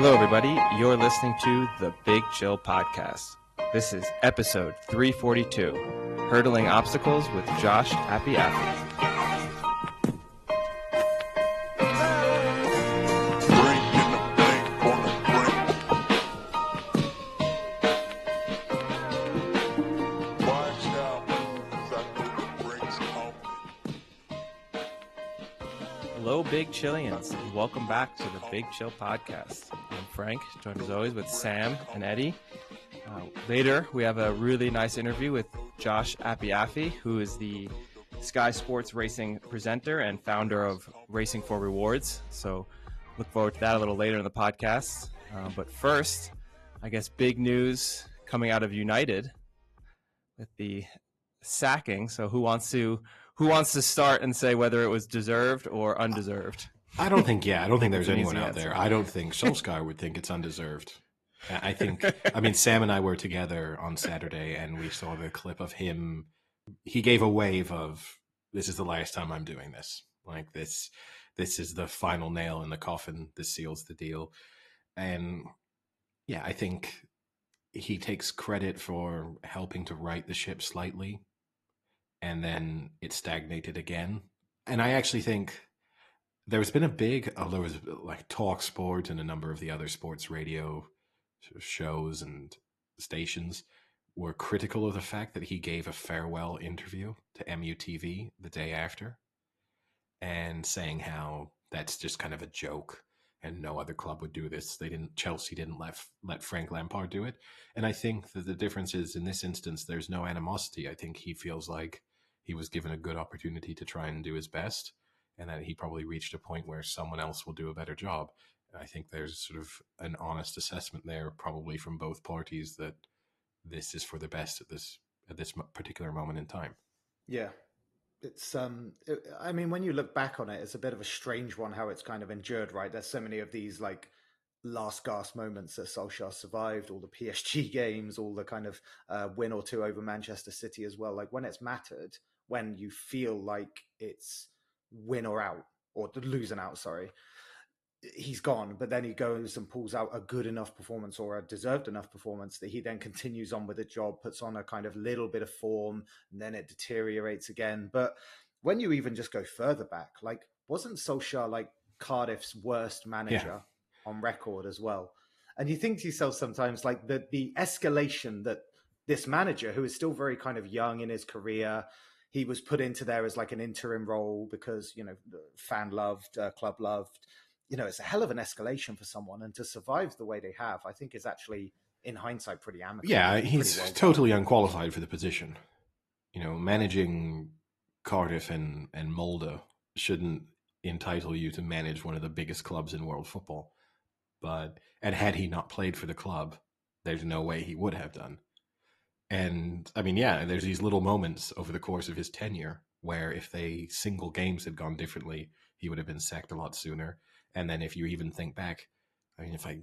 Hello, everybody. You're listening to the Big Chill Podcast. This is episode 342, Hurdling Obstacles with Josh Apiafi. Hello, Big Chillians, and welcome back to the Big Chill Podcast. I'm Frank, joined as always with Sam and Eddie. Later, we have a really nice interview with Josh Apiafi, who is the Sky Sports Racing presenter and founder of Racing for Rewards. So look forward to that a little later in the podcast. But first, I guess big news coming out of United with the sacking. So who wants to start and say whether it was deserved or undeserved? I don't think there's anyone out there. I don't think Solskaer would think it's undeserved. I mean, Sam and I were together on Saturday and we saw the clip of him. He gave a wave of, this is the last time I'm doing this. Like this is the final nail in the coffin. This seals the deal. And yeah, I think he takes credit for helping to right the ship slightly. And then it stagnated again. And I actually think there's been there was like Talk Sport and a number of the other sports radio shows and stations were critical of the fact that he gave a farewell interview to MUTV the day after and saying how that's just kind of a joke and no other club would do this. Chelsea didn't let Frank Lampard do it. And I think that the difference is in this instance, there's no animosity. I think he feels like he was given a good opportunity to try and do his best, and that he probably reached a point where someone else will do a better job. And I think there's sort of an honest assessment there, probably from both parties, that this is for the best at this particular moment in time. Yeah. It's I mean, when you look back on it, it's a bit of a strange one how it's kind of endured, right? There's so many of these like last gasp moments that Solskjaer survived, all the PSG games, all the kind of win or two over Manchester City as well. Like when it's mattered, when you feel like it's win or out, or losing out, sorry, he's gone. But then he goes and pulls out a good enough performance or a deserved enough performance that he then continues on with the job, puts on a kind of little bit of form, and then it deteriorates again. But when you even just go further back, like wasn't Solskjaer like Cardiff's worst manager on record as well? And you think to yourself sometimes, like the escalation that this manager, who is still very kind of young in his career, he was put into there as like an interim role because, you know, fan loved, club loved. You know, it's a hell of an escalation for someone, and to survive the way they have, I think is actually, in hindsight, pretty amicable. Yeah, he's totally unqualified for the position. You know, managing Cardiff and Molde shouldn't entitle you to manage one of the biggest clubs in world football. And had he not played for the club, there's no way he would have done. And I mean, yeah, there's these little moments over the course of his tenure where if single games had gone differently, he would have been sacked a lot sooner. And then if you even think back, I mean, if I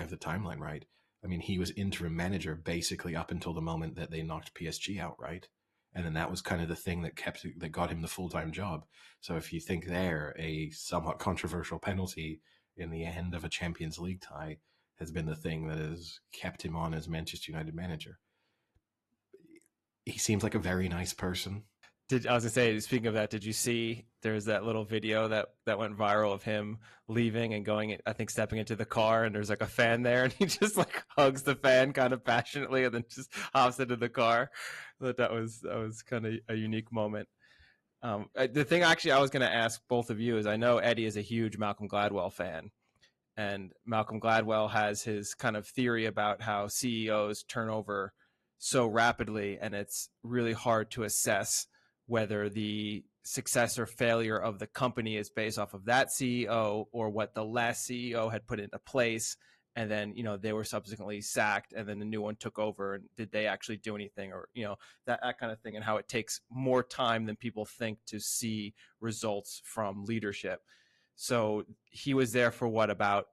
have the timeline right, I mean, he was interim manager basically up until the moment that they knocked PSG out, right? And then that was kind of the thing that got him the full-time job. So if you think there, a somewhat controversial penalty in the end of a Champions League tie has been the thing that has kept him on as Manchester United manager. He seems like a very nice person. I was gonna say, speaking of that, did you see there's that little video that went viral of him leaving and going, I think, stepping into the car, and there's like a fan there, and he just like hugs the fan kind of passionately, and then just hops into the car. That was kind of a unique moment. The thing actually I was gonna ask both of you is, I know Eddie is a huge Malcolm Gladwell fan, and Malcolm Gladwell has his kind of theory about how CEOs turn over so rapidly, and it's really hard to assess whether the success or failure of the company is based off of that CEO or what the last CEO had put into place. And then, you know, they were subsequently sacked and then the new one took over, and did they actually do anything, or, you know, that kind of thing, and how it takes more time than people think to see results from leadership. So he was there for what, about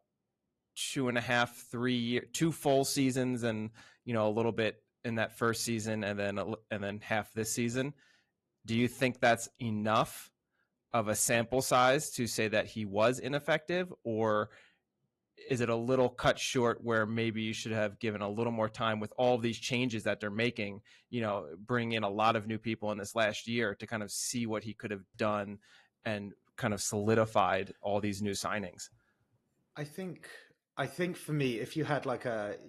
2.5, 3 years, 2 full seasons, and, you know, a little bit in that first season, and then half this season. Do you think that's enough of a sample size to say that he was ineffective, or is it a little cut short where maybe you should have given a little more time with all these changes that they're making, bring in a lot of new people in this last year to kind of see what he could have done and kind of solidified all these new signings? I think for me, if you had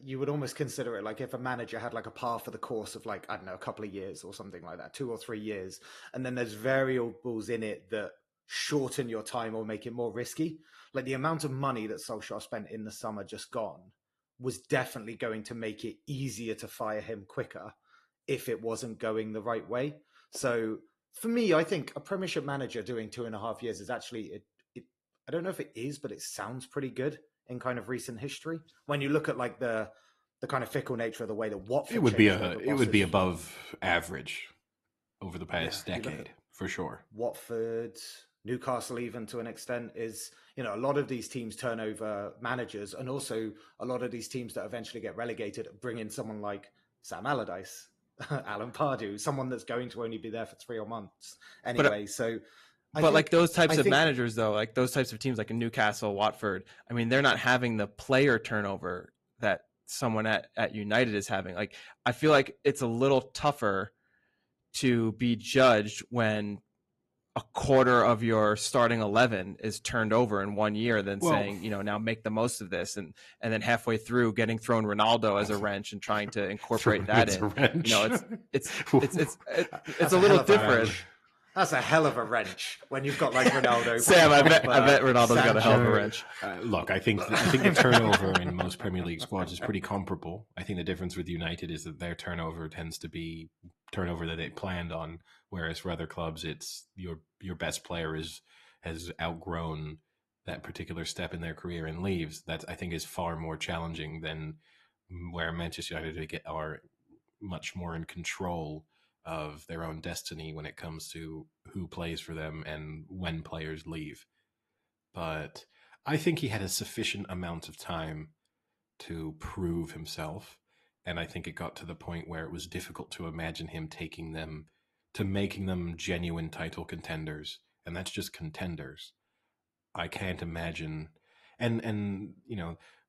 you would almost consider it like if a manager had like a par for the course of like, I don't know, a couple of years or something like that, 2 or 3 years. And then there's variables in it that shorten your time or make it more risky. Like the amount of money that Solskjaer spent in the summer just gone was definitely going to make it easier to fire him quicker if it wasn't going the right way. So for me, I think a Premiership manager doing 2.5 years is actually, I don't know if it is, but it sounds pretty good in kind of recent history. When you look at like the kind of fickle nature of the way that Watford it would be above average over the past decade for sure. Watford, Newcastle, even to an extent, is, a lot of these teams turn over managers, and also a lot of these teams that eventually get relegated bring in someone like Sam Allardyce, Alan Pardew, someone that's going to only be there for 3 months anyway. But like those types of managers, though, like those types of teams, like in Newcastle, Watford, I mean, they're not having the player turnover that someone at United is having. Like, I feel like it's a little tougher to be judged when a quarter of your starting 11 is turned over in 1 year than saying, now make the most of this. And then halfway through getting thrown Ronaldo as a wrench and trying to incorporate that in, it's a little different. That's a hell of a wrench when you've got like Ronaldo. Sam, I bet Ronaldo's got a hell of a wrench. Look, I think the turnover in most Premier League squads is pretty comparable. I think the difference with United is that their turnover tends to be turnover that they planned on, whereas for other clubs, it's your best player has outgrown that particular step in their career and leaves. That I think is far more challenging than where Manchester United are much more in control of their own destiny when it comes to who plays for them and when players leave. But I think he had a sufficient amount of time to prove himself. And I think it got to the point where it was difficult to imagine him taking them to making them genuine title contenders. And that's just contenders. I can't imagine. And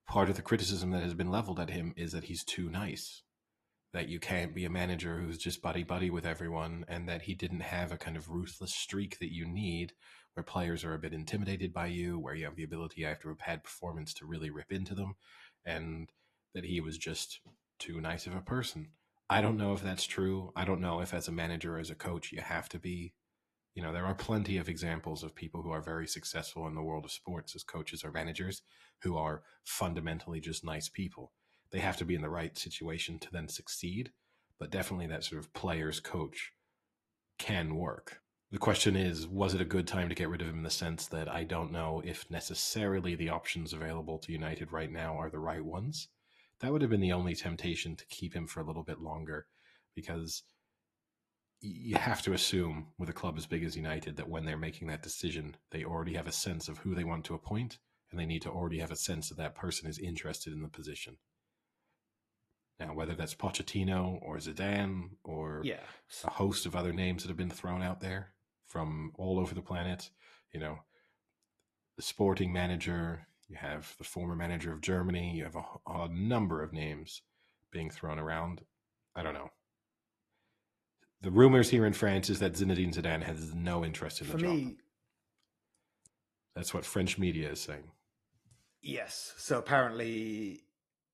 part of the criticism that has been leveled at him is that he's too nice. That you can't be a manager who's just buddy-buddy with everyone, and that he didn't have a kind of ruthless streak that you need, where players are a bit intimidated by you, where you have the ability after a bad performance to really rip into them, and that he was just too nice of a person. I don't know if that's true. I don't know if as a manager or as a coach you have to be. There are plenty of examples of people who are very successful in the world of sports as coaches or managers who are fundamentally just nice people. They have to be in the right situation to then succeed, but definitely that sort of player's coach can work. The question is, was it a good time to get rid of him in the sense that I don't know if necessarily the options available to United right now are the right ones? That would have been the only temptation to keep him for a little bit longer, because you have to assume with a club as big as United that when they're making that decision, they already have a sense of who they want to appoint, and they need to already have a sense that that person is interested in the position. Now, whether that's Pochettino or Zidane or a host of other names that have been thrown out there from all over the planet, the sporting manager, you have the former manager of Germany, you have a number of names being thrown around. I don't know. The rumors here in France is that Zinedine Zidane has no interest in the job. That's what French media is saying. Yes. So apparently...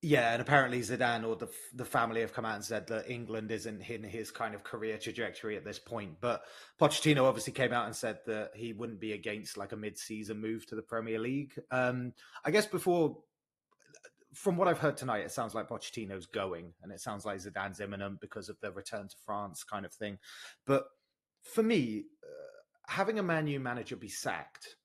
Yeah, and apparently Zidane or the family have come out and said that England isn't in his kind of career trajectory at this point. But Pochettino obviously came out and said that he wouldn't be against like a mid-season move to the Premier League. I guess from what I've heard tonight, it sounds like Pochettino's going, and it sounds like Zidane's imminent because of the return to France kind of thing. But for me, having a Man U manager be sacked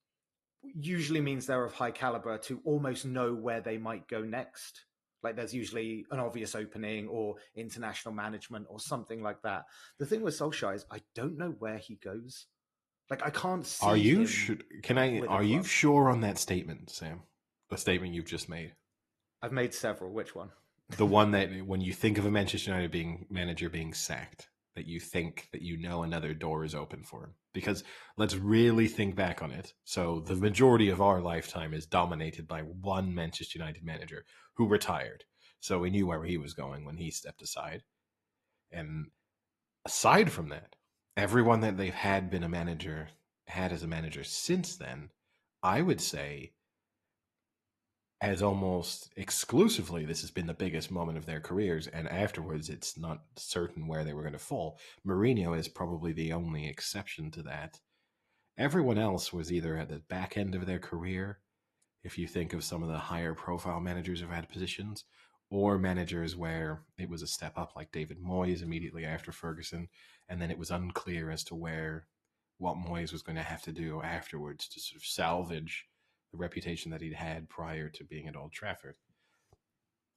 usually means they're of high caliber to almost know where they might go next. Like there's usually an obvious opening or international management or something like that. The thing with Solskjaer is I don't know where he goes. Like I can't see. Are you sure on that statement, Sam? The statement you've just made. I've made several. Which one? The one that when you think of a Manchester United manager being sacked. that you think that another door is open for him. Because let's really think back on it. So the majority of our lifetime is dominated by one Manchester United manager who retired. So we knew where he was going when he stepped aside. And aside from that, everyone that they've had as a manager since then, I would say, as almost exclusively, this has been the biggest moment of their careers, and afterwards it's not certain where they were going to fall. Mourinho is probably the only exception to that. Everyone else was either at the back end of their career, if you think of some of the higher profile managers who've had positions, or managers where it was a step up, like David Moyes immediately after Ferguson, and then it was unclear as to what Moyes was going to have to do afterwards to sort of salvage the reputation that he'd had prior to being at Old Trafford.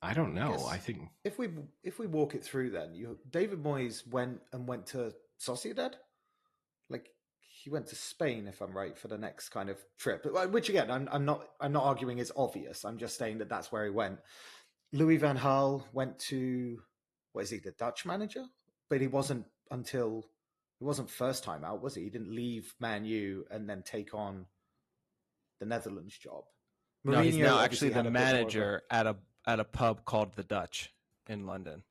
I don't know. I think if we walk it through, then David Moyes went to Sociedad, like he went to Spain, if I'm right, for the next kind of trip. Which again, I'm not arguing is obvious. I'm just saying that that's where he went. Louis van Gaal went to, what is he, the Dutch manager? But he wasn't first time out, was he? He didn't leave Man U and then take on the Netherlands job. Mourinho, no, he's now actually the manager at a pub called the Dutch in London.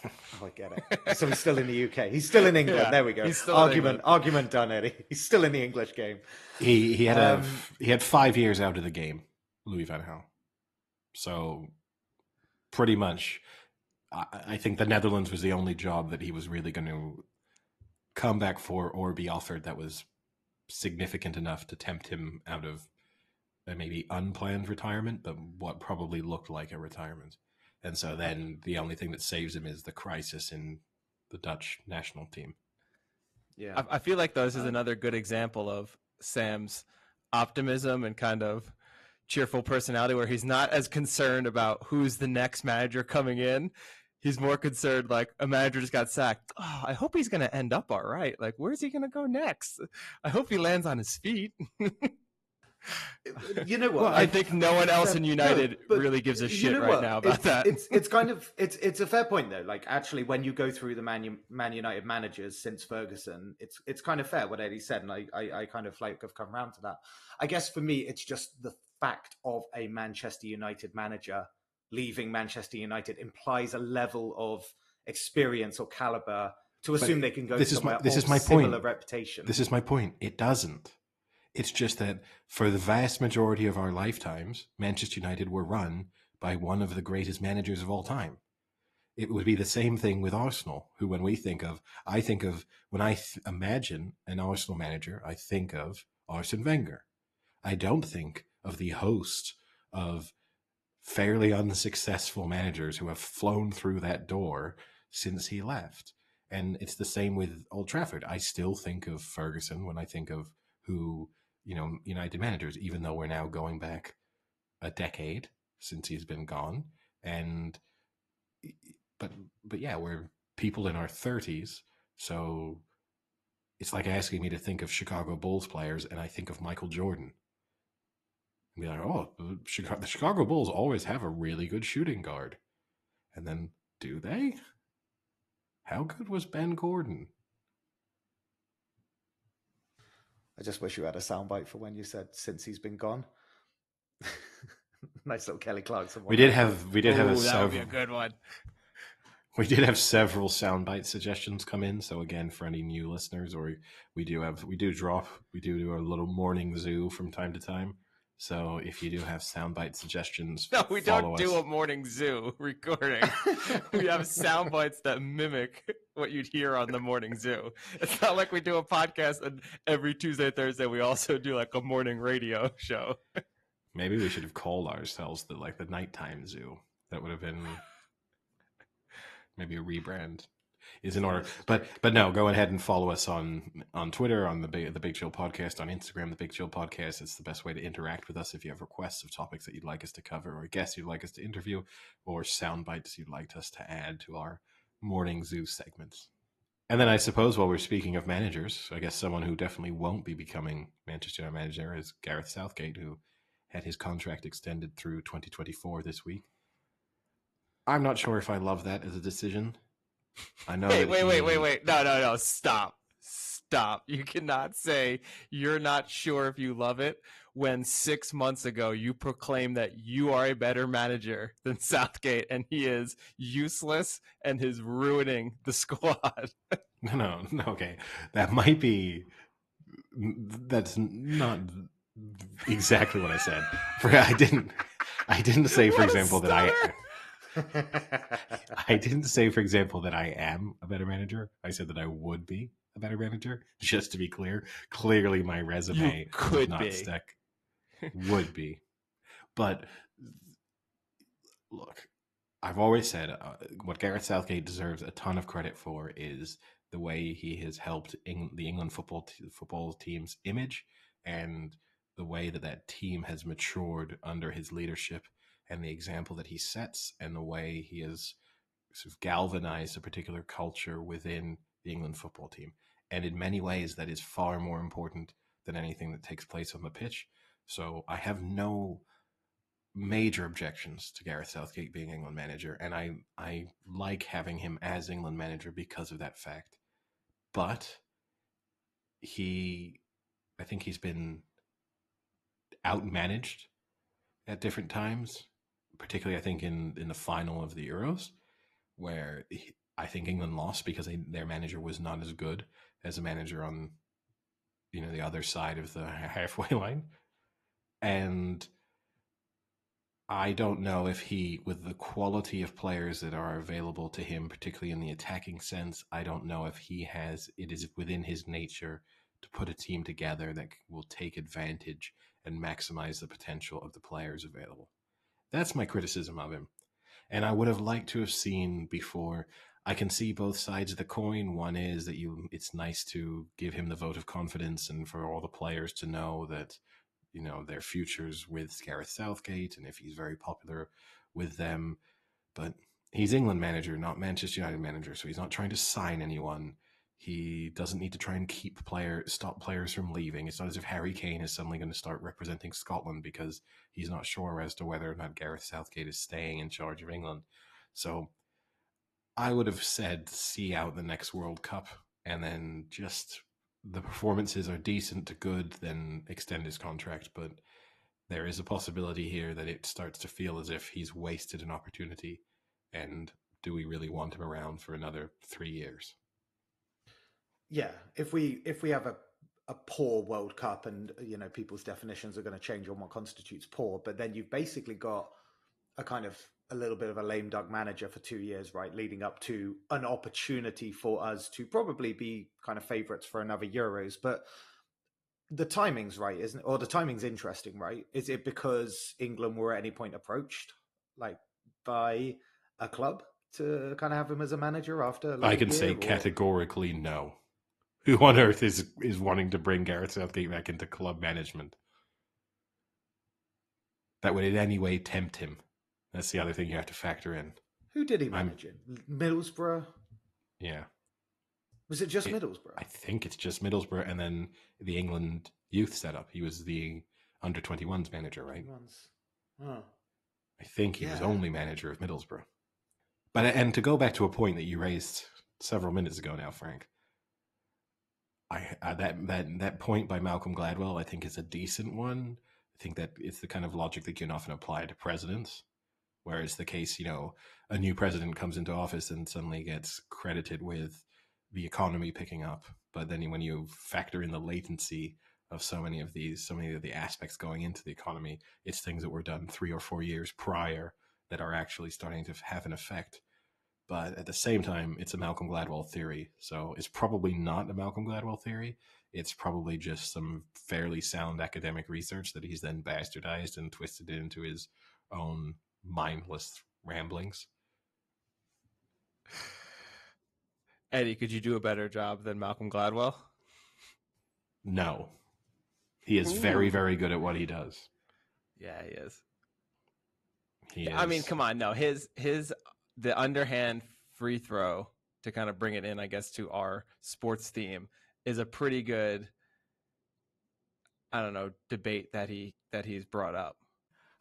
Oh, I get it. So he's still in the UK. He's still in England. Yeah, there we go. Argument done, Eddie. He's still in the English game. He had 5 years out of the game, Louis van Gaal. So pretty much, I think the Netherlands was the only job that he was really going to come back for or be offered that was significant enough to tempt him out of a maybe unplanned retirement, but what probably looked like a retirement. And so then the only thing that saves him is the crisis in the Dutch national team. Yeah, I feel like this is another good example of Sam's optimism and kind of cheerful personality, where he's not as concerned about who's the next manager coming in. He's more concerned, like, a manager just got sacked. Oh, I hope he's going to end up all right. Like, where's he going to go next? I hope he lands on his feet. You know what? Well, I think no one else in United really gives a shit right now about that. It's kind of it's a fair point though. Like, actually, when you go through the Man United managers since Ferguson, it's kind of fair what Eddie said, and I kind of like have come around to that. I guess for me, it's just the fact of a Manchester United manager leaving Manchester United implies a level of experience or caliber to assume they can go somewhere of similar reputation. This is my point. It doesn't. It's just that for the vast majority of our lifetimes, Manchester United were run by one of the greatest managers of all time. It would be the same thing with Arsenal, who when I imagine an Arsenal manager, I think of Arsene Wenger. I don't think of the host of fairly unsuccessful managers who have flown through that door since he left. And it's the same with Old Trafford. I still think of Ferguson when I think of who, United managers, even though we're now going back a decade since he's been gone. But yeah, we're people in our 30s. So it's like asking me to think of Chicago Bulls players and I think of Michael Jordan. And be like, oh, the Chicago Bulls always have a really good shooting guard. And then, do they? How good was Ben Gordon? I just wish you had a soundbite for when you said since he's been gone. Nice little Kelly Clarkson one. We did have that would be a good one. We did have several soundbite suggestions come in. So again, for any new listeners, or we do a little morning zoo from time to time. So if you do have soundbite suggestions, no, we don't do a morning zoo recording. We have soundbites that mimic what you'd hear on the morning zoo. It's not like we do a podcast and every Tuesday, Thursday, we also do like a morning radio show. Maybe we should have called ourselves the nighttime zoo. That would have been maybe a rebrand. Is in order, but no, go ahead and follow us on Twitter, on the Big Chill Podcast, on Instagram, the Big Chill Podcast. It's the best way to interact with us. If you have requests of topics that you'd like us to cover, or guests you'd like us to interview, or sound bites you'd like us to add to our morning zoo segments. And then I suppose while we're speaking of managers, I guess someone who definitely won't be becoming Manchester United manager is Gareth Southgate, who had his contract extended through 2024 this week. I'm not sure if I love that as a decision. I know Hey, that wait. No. Stop. You cannot say you're not sure if you love it when 6 months ago you proclaimed that you are a better manager than Southgate and he is useless and is ruining the squad. No, okay. That might be. That's not exactly what I said. I didn't say, for What a example, that stutter! I didn't say, for example, that I am a better manager. I said that I would be a better manager. Just to be clear, clearly my You resume does could not be. stick. Would be, but look, I've always said what Gareth Southgate deserves a ton of credit for is the way he has helped the England football team's image and the way that that team has matured under his leadership and the example that he sets and the way he has sort of galvanized a particular culture within the England football team. And in many ways, that is far more important than anything that takes place on the pitch. So I have no major objections to Gareth Southgate being England manager, and I like having him as England manager because of that fact. But I think he's been outmanaged at different times, particularly I think in the final of the Euros, where I think England lost because their manager was not as good as a manager on the other side of the halfway line, and I don't know if with the quality of players that are available to him, particularly in the attacking sense, I don't know if it is within his nature to put a team together that will take advantage and maximize the potential of the players available. That's my criticism of him. And I would have liked to have seen before. I can see both sides of the coin. One is that it's nice to give him the vote of confidence and for all the players to know that their futures with Gareth Southgate and if he's very popular with them. But he's England manager, not Manchester United manager, so he's not trying to sign anyone. He doesn't need to try and stop players from leaving. It's not as if Harry Kane is suddenly going to start representing Scotland because he's not sure as to whether or not Gareth Southgate is staying in charge of England. So I would have said see out the next World Cup and then just the performances are decent to good, then extend his contract. But there is a possibility here that it starts to feel as if he's wasted an opportunity. And do we really want him around for another 3 years? Yeah, if we have a poor World Cup, and people's definitions are going to change on what constitutes poor, but then you've basically got a little bit of a lame duck manager for 2 years, right, leading up to an opportunity for us to probably be kind of favourites for another Euros. But the timing's right, isn't it? Or the timing's interesting, right? Is it because England were at any point approached, like, by a club to kind of have him as a manager after I a can say year? categorically no. Who on earth is wanting to bring Gareth Southgate back into club management? That would in any way tempt him. That's the other thing you have to factor in. Who did he manage in? Middlesbrough? Yeah. Was it just Middlesbrough? I think it's just Middlesbrough and then the England youth setup. He was the under-21s manager, right? Oh. I think he was only manager of Middlesbrough. And to go back to a point that you raised several minutes ago now, Frank, that point by Malcolm Gladwell, I think, is a decent one. I think that it's the kind of logic that can often apply to presidents, where it's the case, a new president comes into office and suddenly gets credited with the economy picking up. But then when you factor in the latency of so many of the aspects going into the economy, it's things that were done 3 or 4 years prior that are actually starting to have an effect. But at the same time, it's a Malcolm Gladwell theory. So it's probably not a Malcolm Gladwell theory. It's probably just some fairly sound academic research that he's then bastardized and twisted it into his own mindless ramblings. Eddie, could you do a better job than Malcolm Gladwell? No. He is very, very good at what he does. Yeah, he is. He is. I mean, come on. No, the underhand free throw to kind of bring it in, I guess, to our sports theme is a pretty good, I don't know, debate that he's brought up.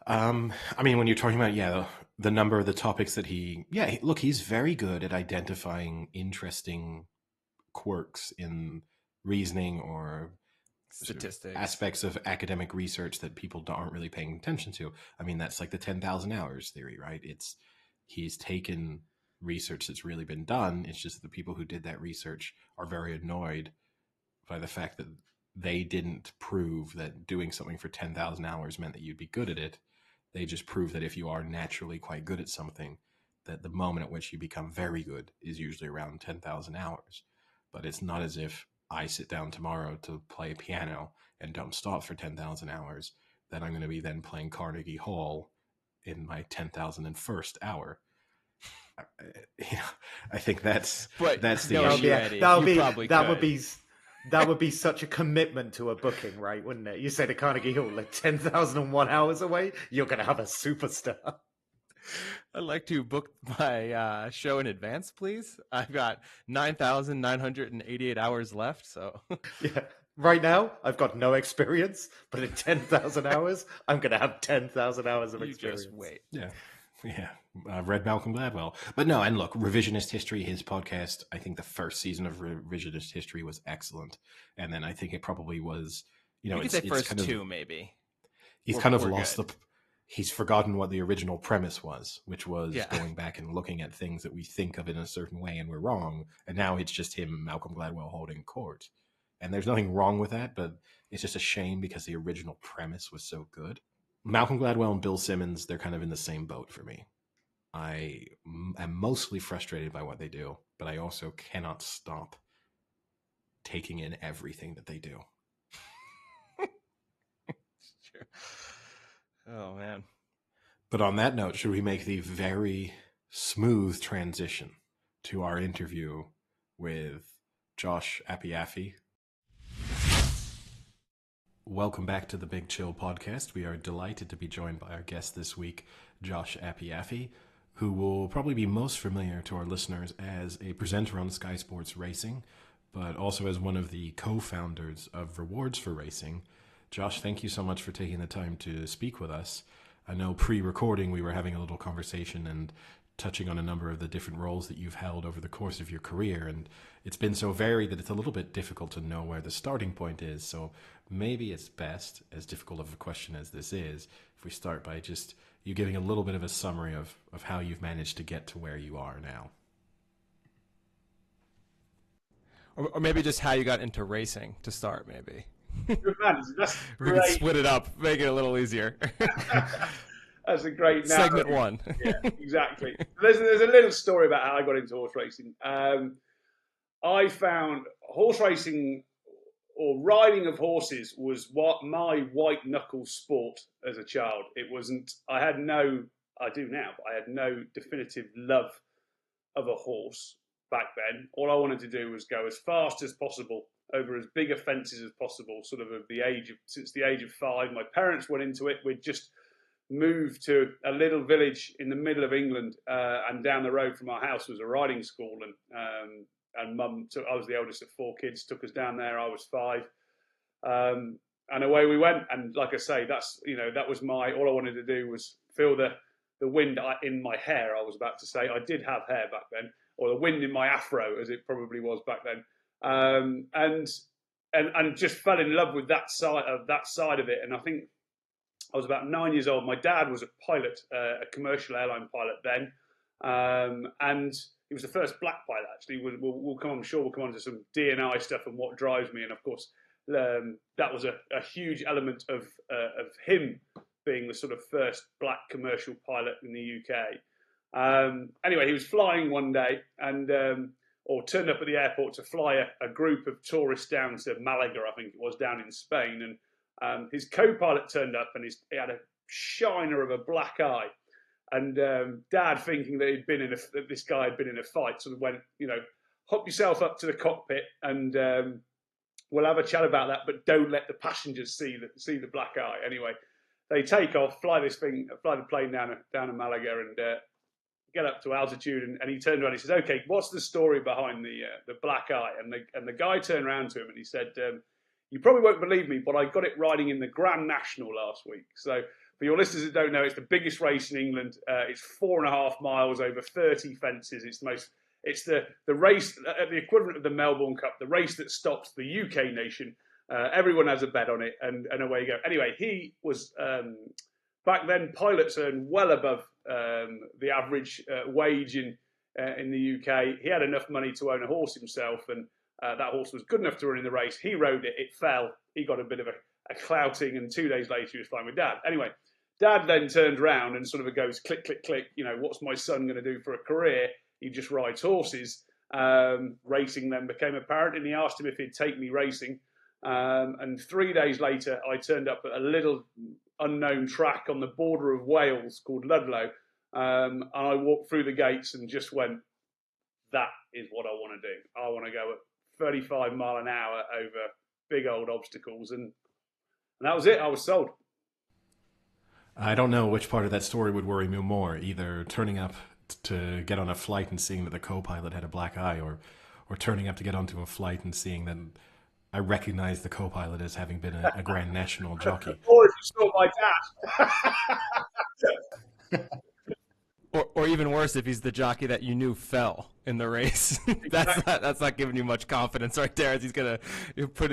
I mean, when you're talking about, the number of the topics that look, he's very good at identifying interesting quirks in reasoning or sort of Statistics. aspects of academic research that people aren't really paying attention to. I mean, that's like the 10,000 hours theory, right? He's taken research that's really been done. It's just the people who did that research are very annoyed by the fact that they didn't prove that doing something for 10,000 hours meant that you'd be good at it. They just prove that if you are naturally quite good at something, that the moment at which you become very good is usually around 10,000 hours. But it's not as if I sit down tomorrow to play piano and don't stop for 10,000 hours, that I'm going to be then playing Carnegie Hall in my 10,001st hour. I think that's the issue. That would be such a commitment to a booking, right? Wouldn't it? You say to Carnegie Hall, like 10,001 hours away, you're going to have a superstar. I'd like to book my show in advance, please. I've got 9,988 hours left, so yeah. Right now, I've got no experience, but in 10,000 hours, I'm going to have 10,000 hours of experience. Just wait. Yeah. I've read Malcolm Gladwell. But no, and look, Revisionist History, his podcast, I think the first season of Revisionist History was excellent. And then I think it probably was, you could say first kind of, two, maybe. He's kind of lost he's forgotten what the original premise was, which was going back and looking at things that we think of in a certain way and we're wrong. And now it's just him, Malcolm Gladwell, holding court. And there's nothing wrong with that, but it's just a shame because the original premise was so good. Malcolm Gladwell and Bill Simmons, they're kind of in the same boat for me. I am mostly frustrated by what they do, but I also cannot stop taking in everything that they do. Sure. Oh, man. But on that note, should we make the very smooth transition to our interview with Josh Apiafi? Welcome back to the Big Chill podcast. We are delighted to be joined by our guest this week, Josh Apiafi, who will probably be most familiar to our listeners as a presenter on Sky Sports Racing, but also as one of the co-founders of Rewards for Racing. Josh, thank you so much for taking the time to speak with us. I know pre-recording we were having a little conversation and touching on a number of the different roles that you've held over the course of your career, and it's been so varied that it's a little bit difficult to know where the starting point is. So maybe it's best, as difficult of a question as this is, if we start by just you giving a little bit of a summary of how you've managed to get to where you are now. Or maybe just how you got into racing to start, maybe. Good man. That's we can split it up, make it a little easier. That's a great segment one. Yeah, exactly. There's a little story about how I got into horse racing. I found horse racing or riding of horses was what my white knuckle sport as a child. It wasn't. I do now, but I had no definitive love of a horse back then. All I wanted to do was go as fast as possible over as big fences as possible, since the age of 5. My parents went into it. We'd just moved to a little village in the middle of England, and down the road from our house was a riding school, and Mum took. I was the eldest of 4 kids. Took us down there. I was 5, and away we went. And like I say, that was all I wanted to do was feel the wind in my hair. I was about to say I did have hair back then, or the wind in my afro, as it probably was back then. And just fell in love with that side of it. And I think I was about 9 years old. My dad was a pilot, a commercial airline pilot then, and he was the first black pilot. Actually, we'll come on to some D&I stuff and what drives me. And of course, that was a huge element of him being the sort of first black commercial pilot in the UK. Anyway, he was flying one day and. Or turned up at the airport to fly a group of tourists down to Malaga, I think it was, down in Spain. And his co-pilot turned up and he had a shiner of a black eye. And Dad, thinking that this guy had been in a fight, sort of went, hop yourself up to the cockpit and we'll have a chat about that, but don't let the passengers see the black eye. Anyway, they take off, fly the plane down to Malaga and get up to altitude, and he turned around and he says, okay, what's the story behind the black eye? And the guy turned around to him and he said, you probably won't believe me, but I got it riding in the Grand National last week. So for your listeners that don't know, it's the biggest race in England. It's 4.5 miles over 30 fences. It's the race, the equivalent of the Melbourne Cup, the race that stops the UK nation. Everyone has a bet on it, and away you go. Anyway, he was back then. Pilots earned well above the average wage in the UK. He had enough money to own a horse himself, and that horse was good enough to run in the race. He rode it. It fell. He got a bit of a clouting, and 2 days later he was flying with Dad. Anyway, Dad then turned around and sort of goes click, click, click. What's my son going to do for a career? He just rides horses. Racing then became apparent, and he asked him if he'd take me racing. And 3 days later, I turned up at a little unknown track on the border of Wales called Ludlow. And I walked through the gates and just went, that is what I want to do. I want to go at 35 mile an hour over big old obstacles. And that was it. I was sold. I don't know which part of that story would worry me more, either turning up to get on a flight and seeing that the co-pilot had a black eye, or turning up to get onto a flight and seeing that I recognize the co-pilot as having been a Grand National jockey. Or if you saw my dad. Or even worse, if he's the jockey that you knew fell in the race. That's not giving you much confidence right there, as he's going to put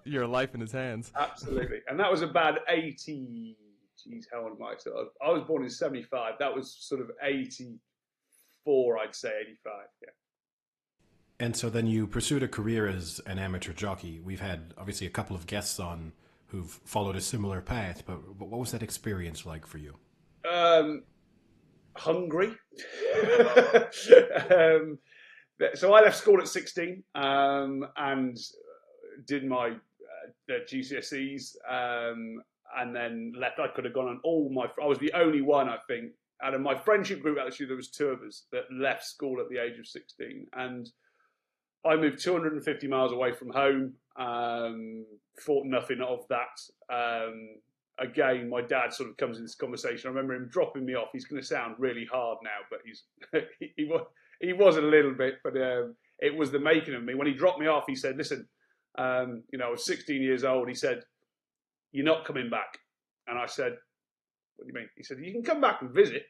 your life in his hands. Absolutely. And that was about 80... Geez, how old am I? So I was born in 75. That was sort of 84, I'd say, 85, yeah. And so then you pursued a career as an amateur jockey. We've had, obviously, a couple of guests on who've followed a similar path, but what was that experience like for you? Hungry. So I left school at 16 and did my GCSEs and then left. I could have gone on I was the only one, I think, out of my friendship group. Actually, there was 2 of us that left school at the age of 16, and I moved 250 miles away from home. Thought nothing of that. Again, my dad sort of comes in this conversation. I remember him dropping me off. He's going to sound really hard now, but he was a little bit, but it was the making of me. When he dropped me off, he said, "Listen, I was 16 years old." He said, "You're not coming back." And I said, "What do you mean?" He said, "You can come back and visit,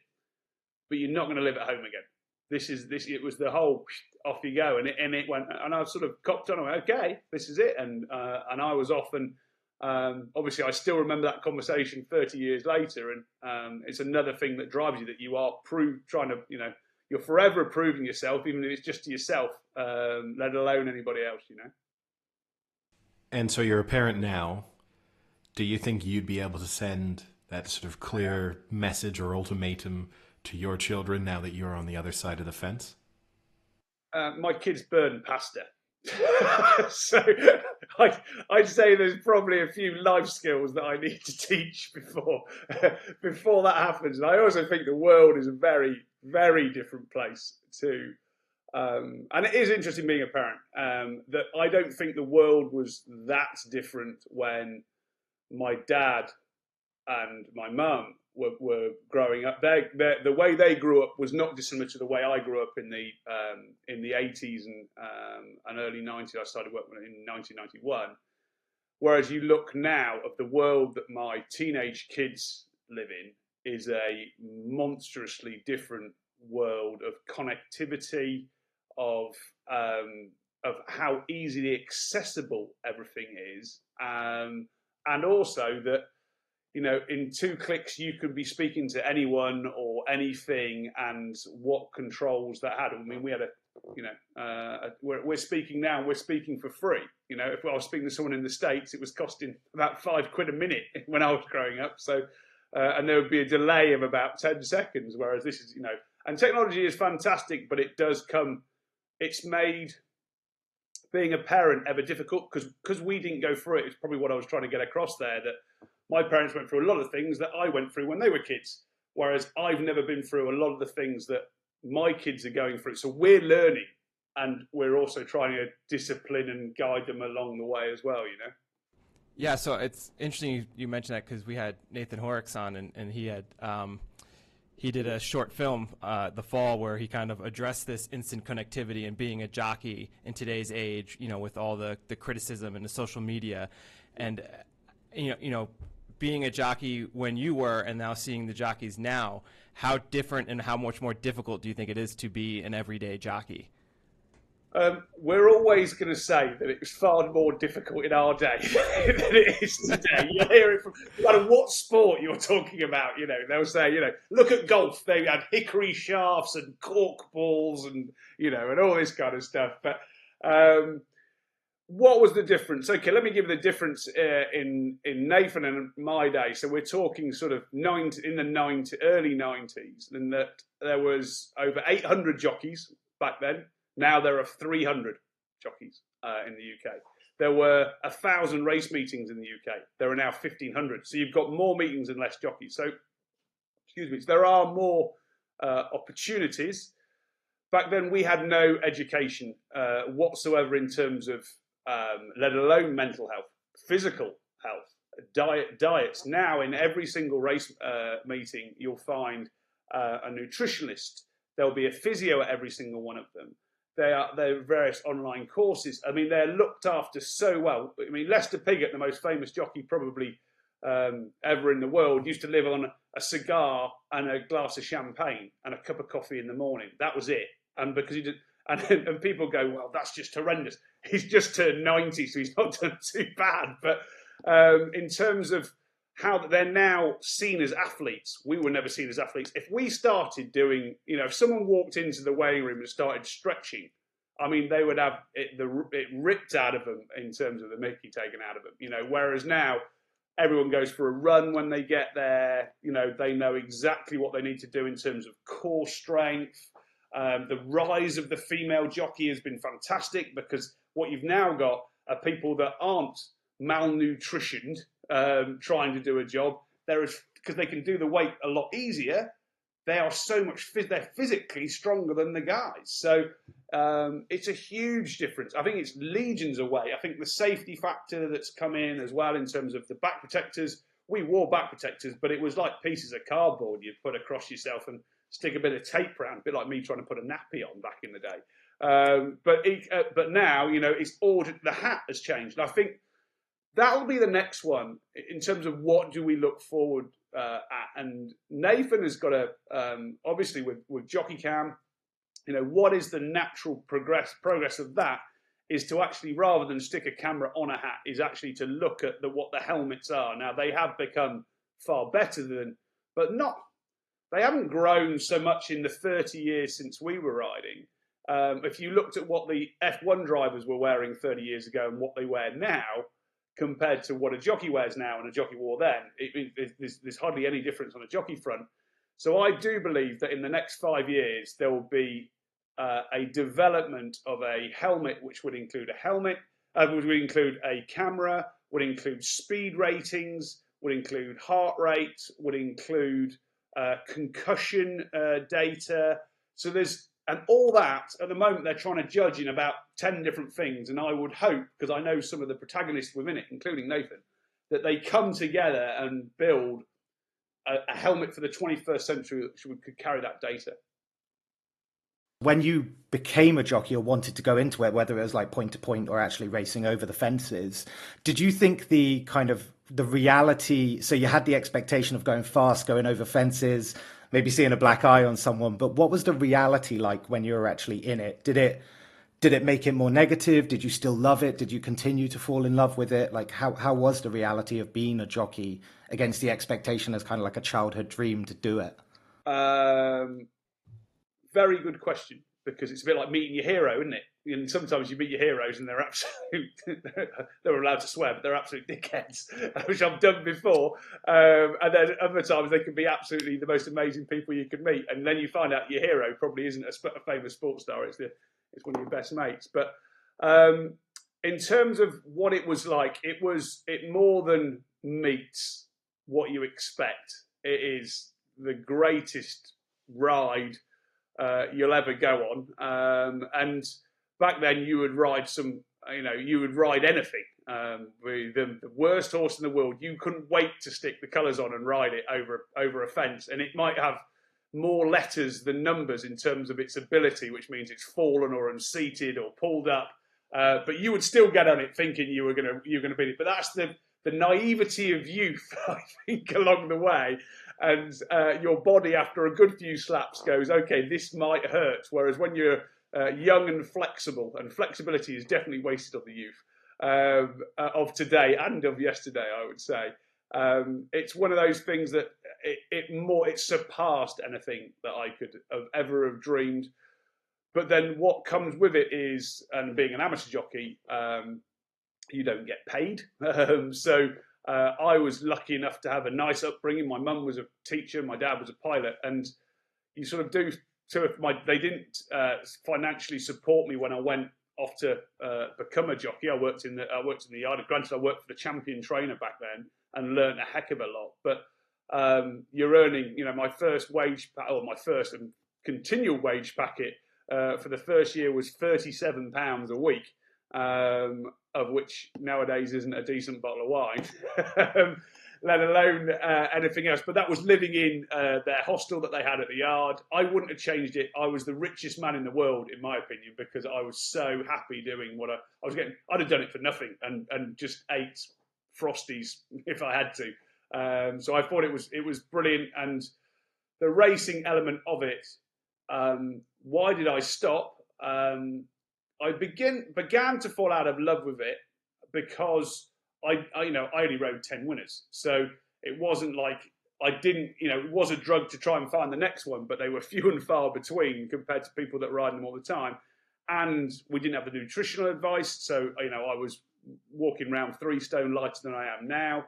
but you're not going to live at home again. It was the whole off you go." And it went, and I sort of copped on. I went, "Okay, this is it." And I was off, and obviously I still remember that conversation 30 years later. And it's another thing that drives you, that you are you're forever proving yourself, even if it's just to yourself, let alone anybody else, And so you're a parent now. Do you think you'd be able to send that sort of clear message or ultimatum to your children now that you're on the other side of the fence? My kids burn pasta. So I'd say there's probably a few life skills that I need to teach before that happens. And I also think the world is a very, very different place too. And it is interesting being a parent, that I don't think the world was that different when my dad and my mum were growing up. The way they grew up was not dissimilar to the way I grew up in the 80s and early 90s. I started working in 1991. Whereas you look now of the world that my teenage kids live in is a monstrously different world of connectivity, of how easily accessible everything is, and also that, in 2 clicks you could be speaking to anyone or anything, and what controls that had. I mean, we had we're speaking now, and we're speaking for free. If I was speaking to someone in the States, it was costing about £5 a minute when I was growing up. So, and there would be a delay of about 10 seconds, whereas this is, and technology is fantastic, but it's made being a parent ever difficult, because we didn't go through it. It's probably what I was trying to get across there, that my parents went through a lot of things that I went through when they were kids, whereas I've never been through a lot of the things that my kids are going through. So we're learning, and we're also trying to discipline and guide them along the way as well, Yeah, so it's interesting you mentioned that, because we had Nathan Horrocks on, and he had he did a short film the fall where he kind of addressed this instant connectivity and being a jockey in today's age, with all the criticism and the social media, and being a jockey when you were and now seeing the jockeys now, how different and how much more difficult do you think it is to be an everyday jockey? We're always going to say that it was far more difficult in our day than it is today. You hear it from no matter what sport you're talking about. They'll say, look at golf. They had hickory shafts and cork balls, and and all this kind of stuff. But what was the difference? Okay, let me give you the difference in Nathan and my day. So we're talking sort of in the early 90s, and that there was over 800 jockeys back then. Now there are 300 jockeys in the UK. There were 1,000 race meetings in the UK. There are now 1,500. So you've got more meetings and less jockeys. So, so there are more opportunities. Back then, we had no education whatsoever in terms of, let alone mental health, physical health, diets. Now, in every single race meeting, you'll find a nutritionist. There'll be a physio at every single one of them. There are various online courses. I mean, they're looked after so well. I mean, Lester Piggott, the most famous jockey probably ever in the world, used to live on a cigar and a glass of champagne and a cup of coffee in the morning. That was it. And because he did, and people go, well, that's just horrendous. He's just turned 90, so he's not done too bad. But in terms of how they're now seen as athletes, we were never seen as athletes. If we started doing, if someone walked into the weighing room and started stretching, I mean, they would have it ripped out of them in terms of the mickey taken out of them, whereas now everyone goes for a run when they get there. They know exactly what they need to do in terms of core strength. The rise of the female jockey has been fantastic because what you've now got are people that aren't malnutritioned, trying to do a job. Because they can do the weight a lot easier. They are so much. They're physically stronger than the guys. So it's a huge difference. I think it's legions away. I think the safety factor that's come in as well in terms of the back protectors. We wore back protectors, but it was like pieces of cardboard you'd put across yourself and stick a bit of tape around, a bit like me trying to put a nappy on back in the day. But now, it's all the hat has changed. And I think that'll be the next one in terms of what do we look forward at. And Nathan has got obviously with Jockey Cam, what is the natural progress of that is to actually, rather than stick a camera on a hat, is actually to look at what the helmets are. Now, they have become far better but they haven't grown so much in the 30 years since we were riding. If you looked at what the F1 drivers were wearing 30 years ago and what they wear now, compared to what a jockey wears now and a jockey wore then, there's hardly any difference on a jockey front. So I do believe that in the next 5 years, there will be a development of a helmet, which would include would include a camera, would include speed ratings, would include heart rate, would include concussion data. So and all that, at the moment, they're trying to judge in about 10 different things. And I would hope, because I know some of the protagonists within it, including Nathan, that they come together and build a helmet for the 21st century that could carry that data. When you became a jockey or wanted to go into it, whether it was like point to point or actually racing over the fences, did you think the reality, so you had the expectation of going fast, going over fences, maybe seeing a black eye on someone, but what was the reality like when you were actually in it? Did it make it more negative? Did you still love it? Did you continue to fall in love with it? Like how was the reality of being a jockey against the expectation as kind of like a childhood dream to do it? Very good question, because it's a bit like meeting your hero, isn't it? And sometimes you meet your heroes and they're absolute, they're allowed to swear, but they're absolute dickheads, which I've done before. And then other times they can be absolutely the most amazing people you could meet. And then you find out your hero probably isn't a famous sports star. It's one of your best mates. But in terms of what it was like, it more than meets what you expect. It is the greatest ride you'll ever go on. And back then you would ride anything. The worst horse in the world, you couldn't wait to stick the colours on and ride it over a fence. And it might have more letters than numbers in terms of its ability, which means it's fallen or unseated or pulled up. But you would still get on it thinking you were going to beat it. But that's the the naivety of youth, I think, along the way. And your body, after a good few slaps, goes, okay, this might hurt. Whereas when you're young and flexible, and flexibility is definitely wasted on the youth of today and of yesterday, I would say. It's one of those things that it surpassed anything that I could ever have dreamed. But then what comes with it is, and being an amateur jockey, you don't get paid. So I was lucky enough to have a nice upbringing. My mum was a teacher, my dad was a pilot, and you sort of do. They didn't financially support me when I went off to become a jockey. I worked in the yard. Granted, I worked for the champion trainer back then and learned a heck of a lot. But you're earning, my first wage, or my first and continual wage packet for the first year was £37 a week. Of which nowadays isn't a decent bottle of wine, let alone anything else. But that was living in their hostel that they had at the yard. I wouldn't have changed it. I was the richest man in the world, in my opinion, because I was so happy doing what I was getting. I'd have done it for nothing and just ate Frosties if I had to. So I thought it was brilliant. And the racing element of it, why did I stop? I began to fall out of love with it because I only rode 10 winners. So it wasn't like I didn't, it was a drug to try and find the next one, but they were few and far between compared to people that ride them all the time. And we didn't have the nutritional advice. So, I was walking around 3 stone lighter than I am now.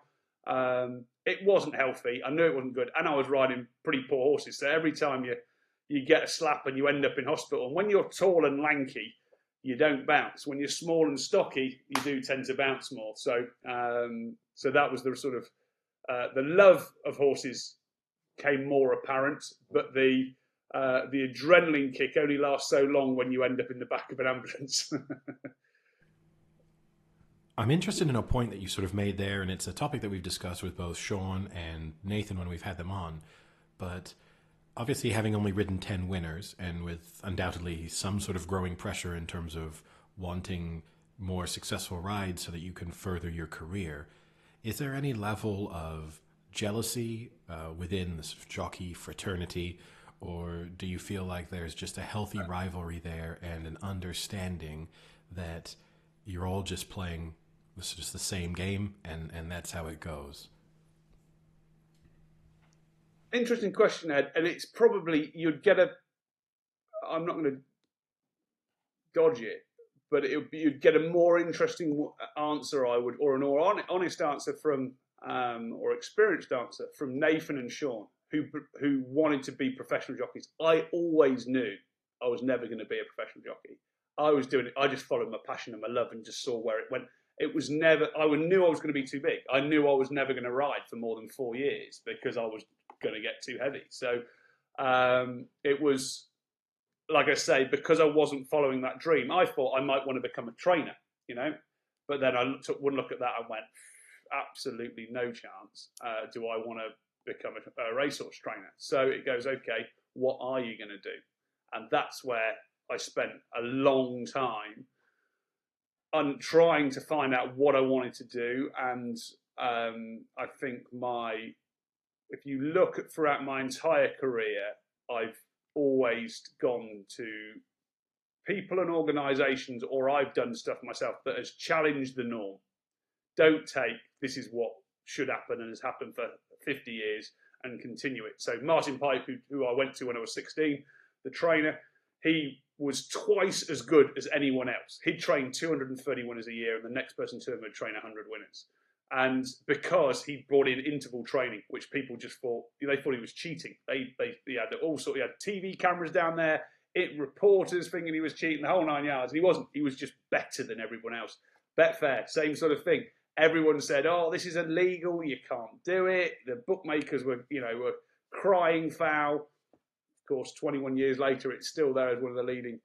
It wasn't healthy. I knew it wasn't good. And I was riding pretty poor horses. So every time you get a slap and you end up in hospital. And when you're tall and lanky, you don't bounce. When you're small and stocky, you do tend to bounce more. So, so that was the sort of the love of horses came more apparent, but the adrenaline kick only lasts so long when you end up in the back of an ambulance. I'm interested in a point that you sort of made there, and it's a topic that we've discussed with both Sean and Nathan when we've had them on, but obviously having only ridden 10 winners and with undoubtedly some sort of growing pressure in terms of wanting more successful rides so that you can further your career, is there any level of jealousy within the sort of jockey fraternity, or do you feel like there's just a healthy rivalry there and an understanding that you're all just playing just the same game and that's how it goes? Interesting question, Ed, and it's probably I'm not going to dodge it, but you'd get a more interesting answer, or an more honest answer from, or experienced answer from Nathan and Sean, who wanted to be professional jockeys. I always knew I was never going to be a professional jockey. I was doing it. I just followed my passion and my love and just saw where it went. It was never. I knew I was going to be too big. I knew I was never going to ride for more than 4 years because I was going to get too heavy. So it was, like I say, because I wasn't following that dream, I thought I might want to become a trainer, but then I took one look at that and went, absolutely no chance do I want to become a racehorse trainer. So it goes, okay, what are you going to do? And that's where I spent a long time on trying to find out what I wanted to do. And I think if you look at throughout my entire career, I've always gone to people and organisations, or I've done stuff myself that has challenged the norm. Don't take this is what should happen and has happened for 50 years and continue it. So Martin Pipe, who I went to when I was 16, the trainer, he was twice as good as anyone else. He'd train 230 winners a year, and the next person to him would train 100 winners. And because he brought in interval training, which people just thought he was cheating. He had all sorts. He had TV cameras down there, reporters thinking he was cheating, the whole 9 yards. And he wasn't. He was just better than everyone else. Betfair, same sort of thing. Everyone said, "Oh, this is illegal. You can't do it." The bookmakers were crying foul. Of course, 21 years later, it's still there as one of the leading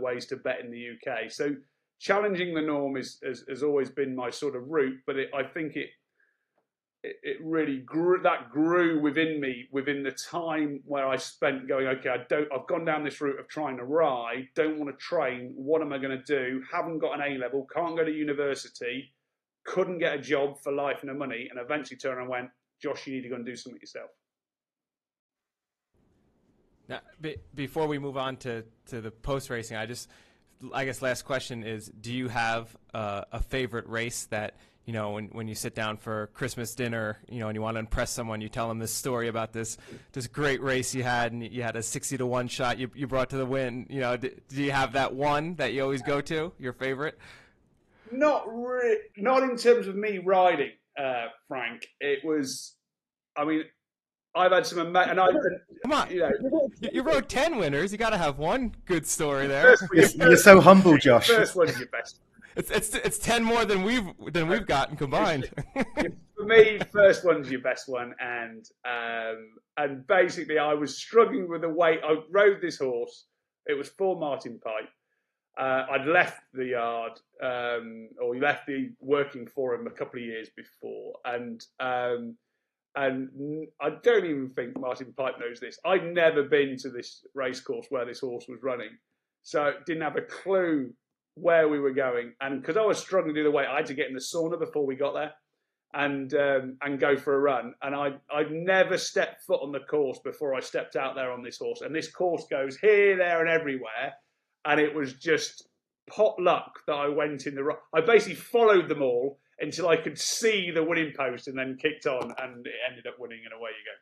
ways to bet in the UK. So challenging the norm has always been my sort of route, but I think it really grew within me within the time where I spent going, okay, I've gone down this route of trying to ride, don't want to train, what am I going to do? Haven't got an A-level, can't go to university. couldn't get a job for life, no money, and eventually turned around and went, Josh, you need to go and do something yourself. Now, before we move on to the post racing, I guess last question is, do you have a favorite race that, you know, when you sit down for Christmas dinner, you know, and you want to impress someone, you tell them this story about this great race you had, and you had a 60-1 shot you brought to the win. You know, do you have that one that you always go to, your favorite? Not in terms of me riding, Frank. It was, I mean, I've had some amazing. Come on, you rode 10 winners. You got to have one good story there. You're so humble, Josh. First one's your best. It's 10 more than we've gotten combined. For me, first one's your best one, and basically I was struggling with the weight. I rode this horse. It was for Martin Pipe. I'd left the yard, or left the working for him a couple of years before, and I don't even think Martin Pipe knows this. I'd never been to this race course where this horse was running, so didn't have a clue where we were going. And because I was struggling to do the weight, I had to get in the sauna before we got there and go for a run. And I'd never stepped foot on the course before I stepped out there on this horse. And this course goes here, there, and everywhere. And it was just pot luck that I went in the. I basically followed them all until I could see the winning post, and then kicked on, and it ended up winning, and away you go.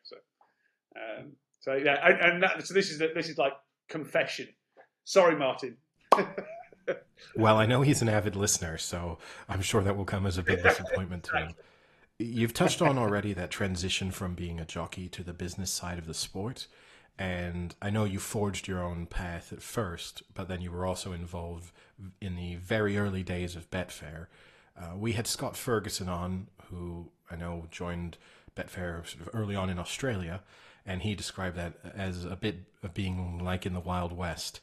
So yeah, so this is like confession. Sorry, Martin. Well, I know he's an avid listener, so I'm sure that will come as a big disappointment to him. You've touched on already that transition from being a jockey to the business side of the sport. And I know you forged your own path at first, but then you were also involved in the very early days of Betfair. We had Scott Ferguson on, who I know joined Betfair sort of early on in Australia, and he described that as a bit of being like in the Wild West.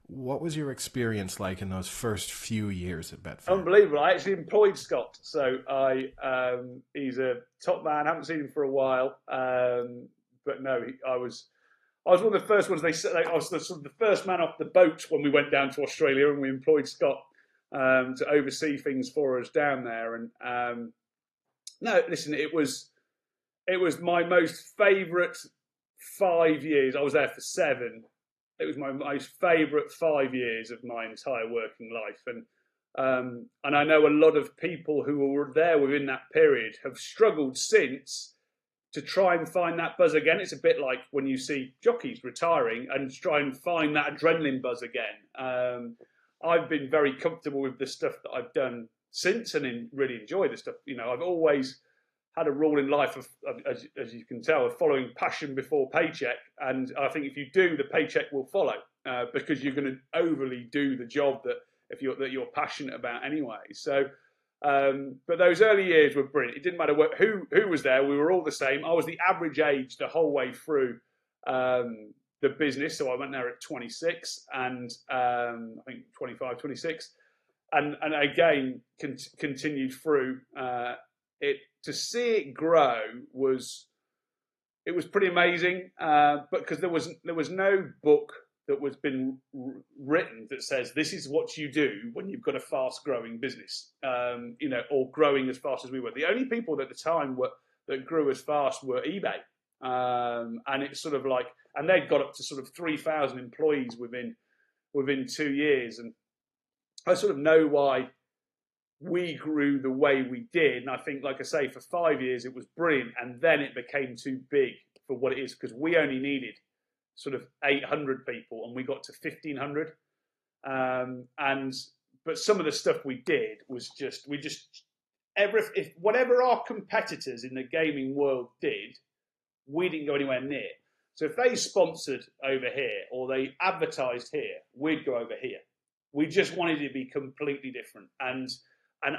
What was your experience like in those first few years at Betfair? Unbelievable. I actually employed Scott. So he's a top man. I haven't seen him for a while. But no, I was one of the first ones. I was the first man off the boat when we went down to Australia, and we employed Scott to oversee things for us down there. And no, listen, it was my most favourite 5 years. I was there for 7. It was my most favourite 5 years of my entire working life, and I know a lot of people who were there within that period have struggled since to try and find that buzz again. It's a bit like when you see jockeys retiring and try and find that adrenaline buzz again. I've been very comfortable with the stuff that I've done since, and really enjoy the stuff. You know, I've always had a rule in life of, as you can tell, of following passion before paycheck. And I think if you do, the paycheck will follow, because you're going to overly do the job that you're passionate about anyway. So, but those early years were brilliant. It didn't matter who was there. We were all the same. I was the average age the whole way through the business. So I went there at 26 and I think 25, 26. And again, continued through it. To see it grow was pretty amazing, but because there was no book that was been written that says this is what you do when you've got a fast growing business, or growing as fast as we were. The only people at the time that grew as fast were eBay, and it's sort of like, and they'd got up to sort of 3,000 employees within 2 years, and I sort of know why we grew the way we did. And I think, like I say, for 5 years it was brilliant, and then it became too big for what it is, because we only needed sort of 800 people and we got to 1,500. But some of the stuff we did was if whatever our competitors in the gaming world did, we didn't go anywhere near. So if they sponsored over here or they advertised here, we'd go over here. We just wanted it to be completely different and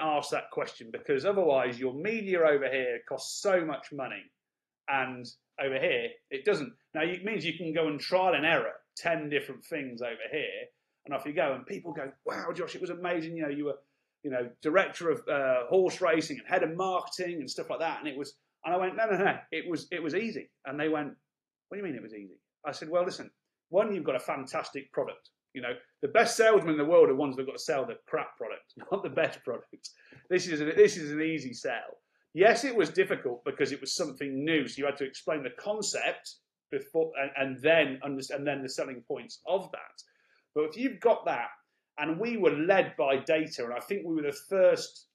ask that question, because otherwise your media over here costs so much money, and over here it doesn't. Now it means you can go and trial and error 10 different things over here, and off you go, and people go, "Wow, Josh, it was amazing. You were, director of horse racing and head of marketing and stuff like that." And I went, no, it was easy. And they went, "What do you mean it was easy?" I said, "Well, listen, one, you've got a fantastic product. The best salesmen in the world are ones that've got to sell the crap product, not the best product. This is an easy sell. Yes, it was difficult because it was something new, so you had to explain the concept before, and then the selling points of that. But if you've got that, and we were led by data, and I think we were the first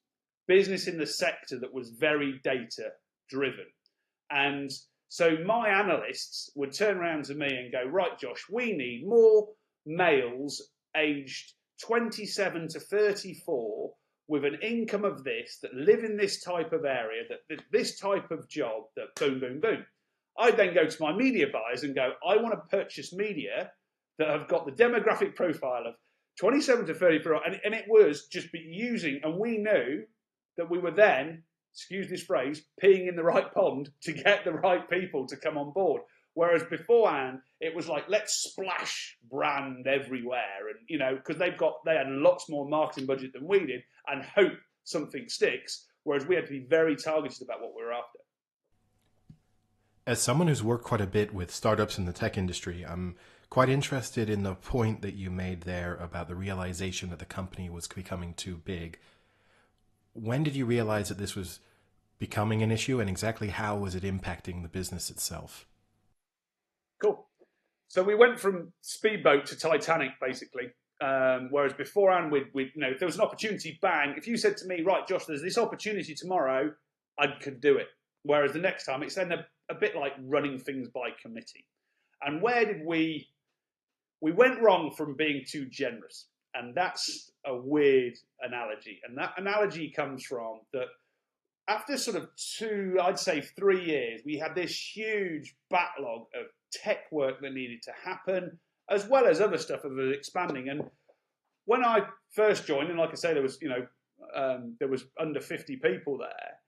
business in the sector that was very data driven. And so my analysts would turn around to me and go, right, Josh, we need more males aged 27 to 34 with an income of this, that live in this type of area, that this type of job, that boom, boom, boom. I then go to my media buyers and go, I want to purchase media that have got the demographic profile of 27 to 34. And it was just using, and we knew that we were then, excuse this phrase, peeing in the right pond to get the right people to come on board. Whereas beforehand, it was like, let's splash brand everywhere. And, because they had lots more marketing budget than we did and hope something sticks. Whereas we had to be very targeted about what we were after. As someone who's worked quite a bit with startups in the tech industry, I'm quite interested in the point that you made there about the realization that the company was becoming too big. When did you realize that this was becoming an issue, and exactly how was it impacting the business itself? Cool. So we went from speedboat to Titanic, basically. Whereas beforehand, if there was an opportunity, bang. If you said to me, right, Josh, there's this opportunity tomorrow, I could do it. Whereas the next time, it's then a bit like running things by committee. And where did we went wrong from being too generous? And that's a weird analogy. And that analogy comes from that after sort of 3 years, we had this huge backlog of tech work that needed to happen, as well as other stuff that was expanding. And when I first joined, and like I say, there was under 50 people there,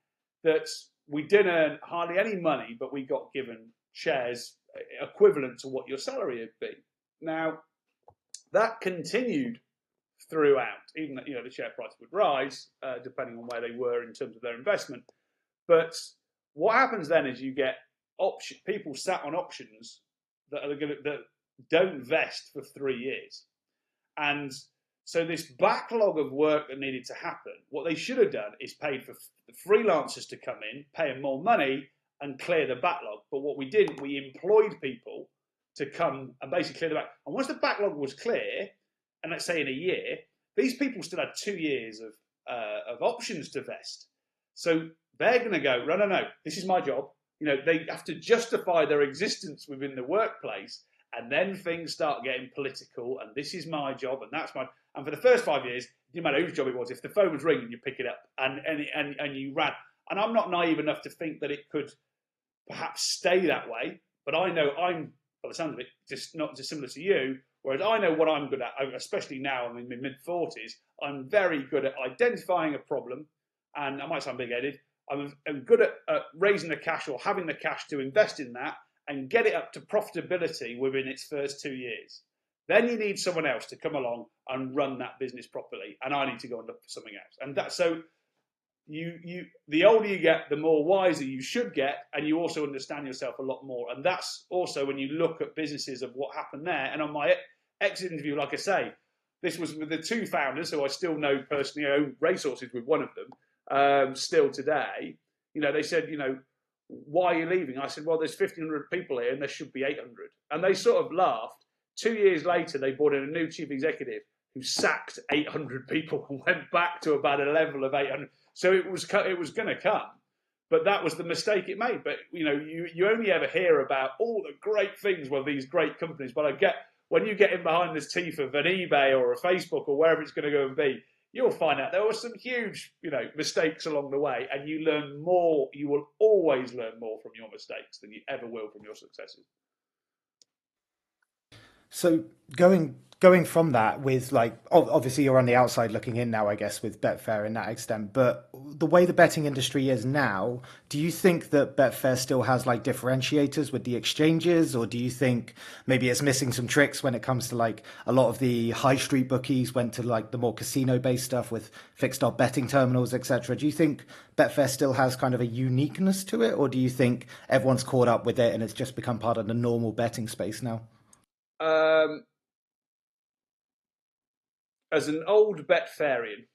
that we didn't earn hardly any money, but we got given shares equivalent to what your salary would be. Now, that continued throughout, even that the share price would rise depending on where they were in terms of their investment. But what happens then is you get people sat on options that don't vest for 3 years, and so this backlog of work that needed to happen, what they should have done is paid for the freelancers to come in, pay them more money, and clear the backlog. But what we didn't, we employed people to come and basically clear the backlog. And once the backlog was clear, and let's say in a year, these people still had 2 years of options to vest. So they're going to go, no, this is my job. They have to justify their existence within the workplace, and then things start getting political, and this is my job, and that's my... And for the first 5 years, no matter whose job it was, if the phone was ringing, you pick it up, and you ran. And I'm not naive enough to think that it could perhaps stay that way, but I know I'm, by the sound of it, just not dissimilar to you, whereas I know what I'm good at, especially now I'm in my mid-40s, I'm very good at identifying a problem, and I might sound big-headed, I'm good at raising the cash or having the cash to invest in that and get it up to profitability within its first 2 years. Then you need someone else to come along and run that business properly, and I need to go and look for something else. And that's so the older you get, the more wiser you should get, and you also understand yourself a lot more. And that's also when you look at businesses of what happened there. And on my exit interview, like I say, this was with the two founders, who I still know personally. I own racehorses with one of them still today. They said, why are you leaving? I said, well, there's 1,500 people here and there should be 800. And they sort of laughed. 2 years later, they brought in a new chief executive who sacked 800 people and went back to about a level of 800. So it was going to come, but that was the mistake it made. But you only ever hear about all the great things with these great companies. But when you get in behind the teeth of an eBay or a Facebook or wherever it's going to go and be, you'll find out there were some huge mistakes along the way, and you learn more. You will always learn more from your mistakes than you ever will from your successes. So going from that, with obviously you're on the outside looking in now, I guess, with Betfair in that extent, but the way the betting industry is now, do you think that Betfair still has differentiators with the exchanges, or do you think maybe it's missing some tricks when it comes to a lot of the high street bookies went to the more casino based stuff with fixed odds betting terminals, etc.? Do you think Betfair still has kind of a uniqueness to it, or do you think everyone's caught up with it and it's just become part of the normal betting space now? as an old Betfarian,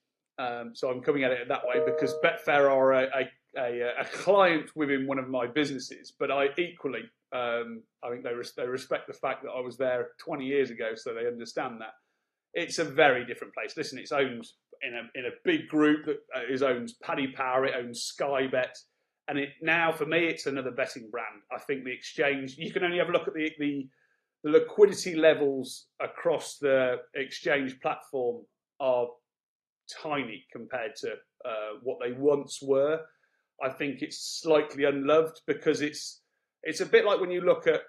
so I'm coming at it that way because Betfair are a client within one of my businesses, but I equally, I think they respect the fact that I was there 20 years ago, so they understand that. It's a very different place. Listen, it's owned in a big group that owns Paddy Power, it owns Sky Bet, and it now, for me, it's another betting brand. I think the exchange, you can only have a look at the liquidity levels across the exchange platform are tiny compared to what they once were. I think it's slightly unloved because it's a bit like when you look at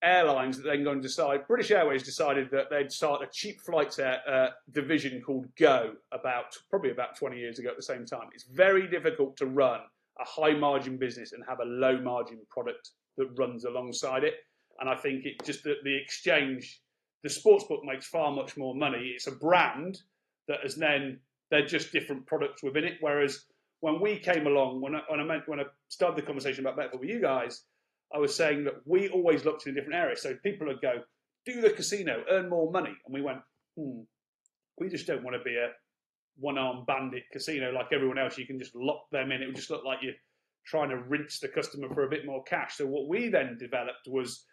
airlines that then go and decide. British Airways decided that they'd start a cheap flights division called Go probably about 20 years ago at the same time. It's very difficult to run a high margin business and have a low margin product that runs alongside it. And I think it just that the exchange, the sportsbook makes far much more money. It's a brand that has then, they're just different products within it. Whereas when we came along, when I started the conversation about Betfair with you guys, I was saying that we always looked in a different area. So people would go, do the casino, earn more money. And we went, we just don't want to be a one-armed bandit casino like everyone else. You can just lock them in. It would just look like you're trying to rinse the customer for a bit more cash. So what we then developed was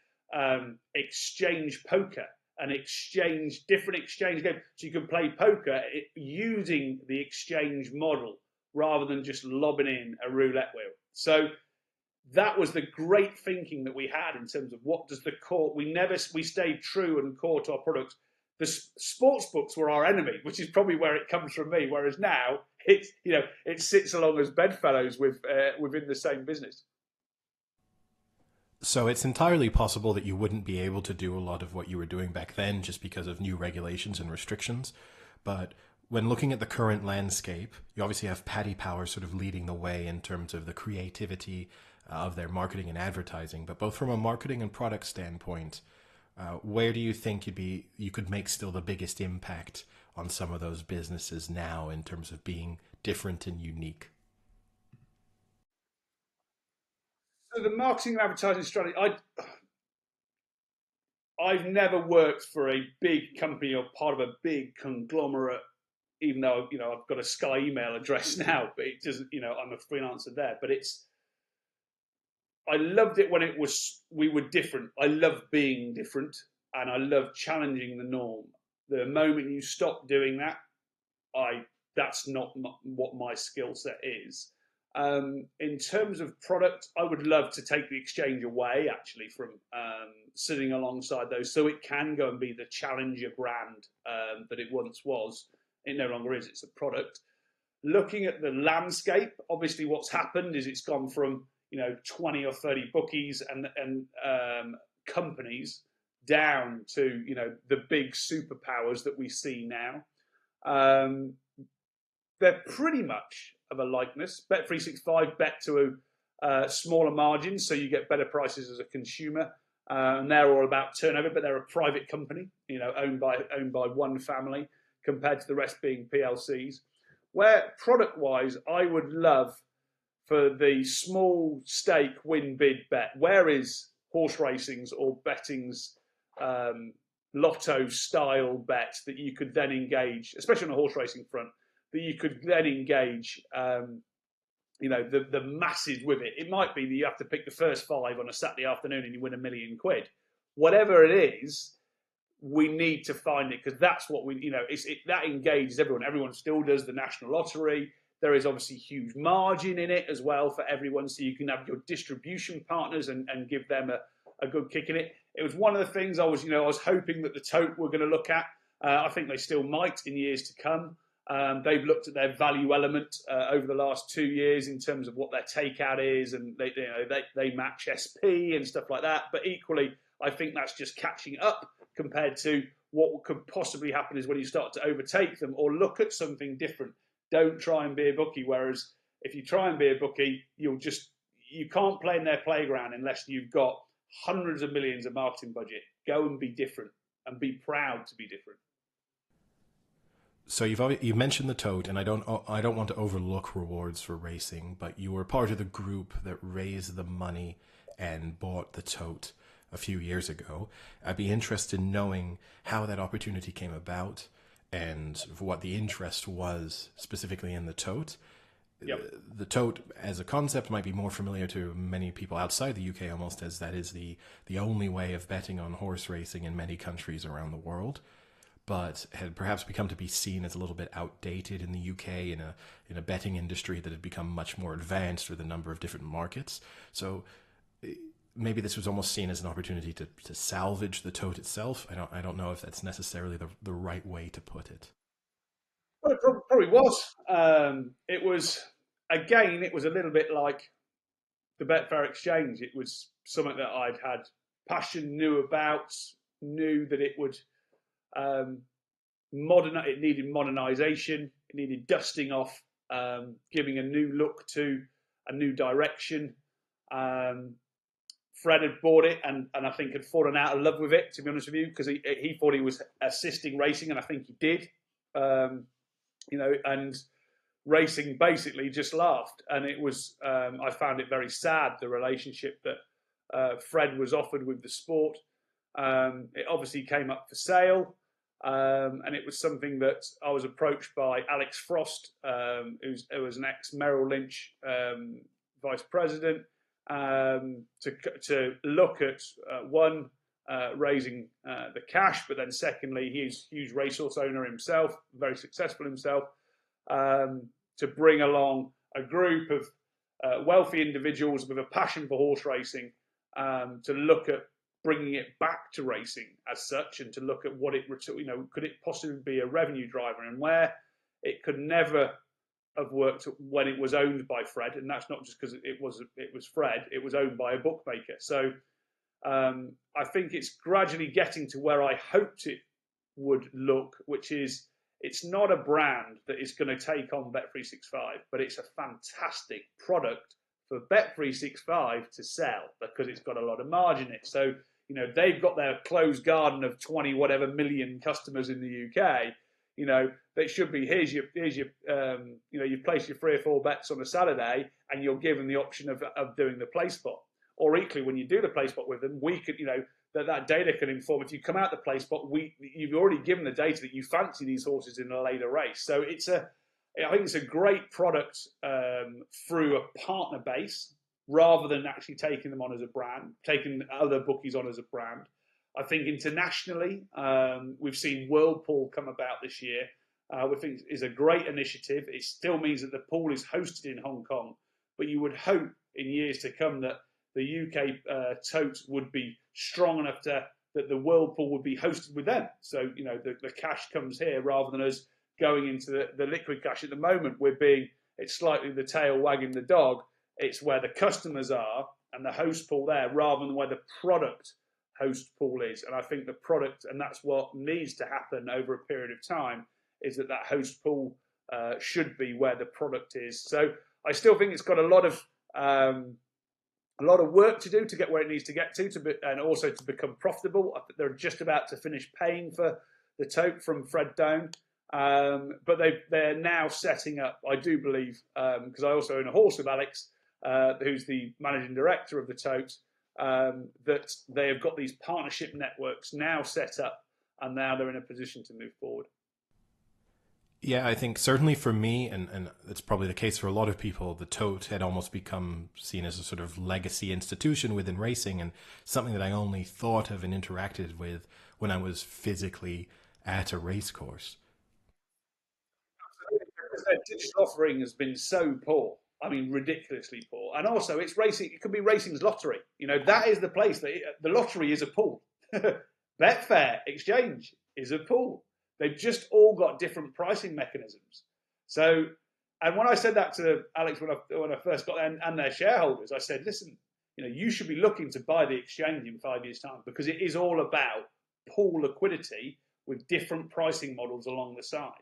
exchange poker, different exchange game. So you can play poker using the exchange model rather than just lobbing in a roulette wheel. So that was the great thinking that we had in terms of what does the core. We stayed true and core to our products. The sports books were our enemy, which is probably where it comes from me. Whereas now it sits along as bedfellows within the same business. So it's entirely possible that you wouldn't be able to do a lot of what you were doing back then just because of new regulations and restrictions. But when looking at the current landscape, you obviously have Paddy Power sort of leading the way in terms of the creativity of their marketing and advertising. But both from a marketing and product standpoint, where do you think you could make still the biggest impact on some of those businesses now in terms of being different and unique? So the marketing and advertising strategy, I've never worked for a big company or part of a big conglomerate, even though I've got a Sky email address now, but it doesn't. I'm a freelancer there. But I loved it when we were different. I love being different, and I love challenging the norm. The moment you stop doing that, that's not what my skill set is. In terms of product, I would love to take the exchange away actually from sitting alongside those, so it can go and be the challenger brand that it once was. It no longer is. It's a product. Looking at the landscape, obviously what's happened is it's gone from 20 or 30 bookies and companies down to the big superpowers that we see now. They're pretty much of a likeness. Bet365 bet to smaller margins, so you get better prices as a consumer. And they're all about turnover, but they're a private company, owned by one family, compared to the rest being PLCs. Where product-wise, I would love for the small stake win bid bet. Where is horse racing's or betting's lotto style bet that you could then engage, especially on a horse racing front, that you could then engage the masses with it. It might be that you have to pick the first 5 on a Saturday afternoon and you win £1 million. Whatever it is, we need to find it, because that's what that engages everyone. Everyone still does the national lottery. There is obviously huge margin in it as well for everyone, so you can have your distribution partners and give them a good kick in it. It was one of the things I was hoping that the Tote were going to look at. I think they still might in years to come. They've looked at their value element over the last 2 years in terms of what their takeout is, and they match SP and stuff like that. But equally, I think that's just catching up compared to what could possibly happen is when you start to overtake them or look at something different. Don't try and be a bookie. Whereas if you try and be a bookie, you can't play in their playground unless you've got hundreds of millions of marketing budget. Go and be different and be proud to be different. So you've mentioned the Tote, and I don't want to overlook rewards for racing, but you were part of the group that raised the money and bought the Tote a few years ago. I'd be interested in knowing how that opportunity came about and what the interest was specifically in the tote. Yep. The tote as a concept might be more familiar to many people outside the UK, almost as that is the only way of betting on horse racing in many countries around the world, but had perhaps become to be seen as a little bit outdated in the UK in a betting industry that had become much more advanced with a number of different markets. So maybe this was almost seen as an opportunity to salvage the tote itself. I don't know if that's necessarily the right way to put it. Well, it probably was. It was a little bit like the Betfair Exchange. It was something that I'd had passion, knew that it would it needed modernisation, it needed dusting off, giving a new look to a new direction. Fred had bought it and I think had fallen out of love with it, to be honest with you, because he thought he was assisting racing, and I think he did. And racing basically just laughed. And it was, I found it very sad, the relationship that Fred was offered with the sport. It obviously came up for sale. And it was something that I was approached by Alex Frost, who was an ex-Merrill Lynch vice president, to look at, raising the cash, but then secondly, he's a huge racehorse owner himself, very successful himself, to bring along a group of wealthy individuals with a passion for horse racing, to look at bringing it back to racing as such, and to look at what could it possibly be a revenue driver, and where it could never have worked when it was owned by Fred, and that's not just because it was Fred, it was owned by a bookmaker. So I think it's gradually getting to where I hoped it would look, which is it's not a brand that is going to take on Bet365, but it's a fantastic product for Bet365 to sell because it's got a lot of margin in it. So, they've got their closed garden of 20 whatever million customers in the UK. They should be, here's your you've placed your 3 or 4 bets on a Saturday and you're given the option of doing the play spot. Or equally, when you do the play spot with them, we could, that data can inform. If you come out the play spot, you've already given the data that you fancy these horses in a later race. So I think it's a great product through a partner base rather than actually taking them on as a brand, taking other bookies on as a brand. I think internationally, we've seen Whirlpool come about this year, which I think is a great initiative. It still means that the pool is hosted in Hong Kong, but you would hope in years to come that the UK tote would be strong enough that the Whirlpool would be hosted with them. So, the cash comes here rather than us going into the liquid cash. At the moment, it's slightly the tail wagging the dog. It's where the customers are and the host pool there rather than where the product host pool is. And I think the product, and that's what needs to happen over a period of time, is that host pool should be where the product is. So I still think it's got a lot of work to do to get where it needs to get to and also to become profitable. I think they're just about to finish paying for the tote from Fred Doan. But they're now setting up, I do believe, because I also own a horse with Alex, who's the managing director of the tote, that they have got these partnership networks now set up, and now they're in a position to move forward. Yeah, I think certainly for me, and it's probably the case for a lot of people, the tote had almost become seen as a sort of legacy institution within racing, and something that I only thought of and interacted with when I was physically at a race course. Because their digital offering has been so poor. I mean, ridiculously poor. And also, it's racing. It could be racing's lottery. That is the place. The lottery is a pool. Betfair Exchange is a pool. They've just all got different pricing mechanisms. So, and when I said that to Alex when I first got there and their shareholders, I said, listen, you should be looking to buy the exchange in 5 years' time because it is all about pool liquidity with different pricing models along the side.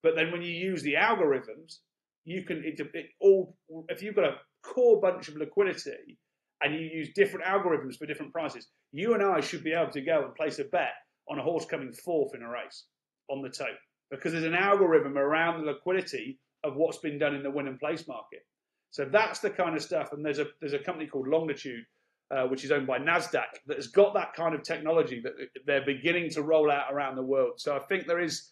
But then when you use the algorithms, you can if you've got a core bunch of liquidity and you use different algorithms for different prices, you and I should be able to go and place a bet on a horse coming 4th in a race on the tote because there's an algorithm around the liquidity of what's been done in the win and place market. So that's the kind of stuff. And there's a company called Longitude, which is owned by NASDAQ, that has got that kind of technology that they're beginning to roll out around the world. So I think there is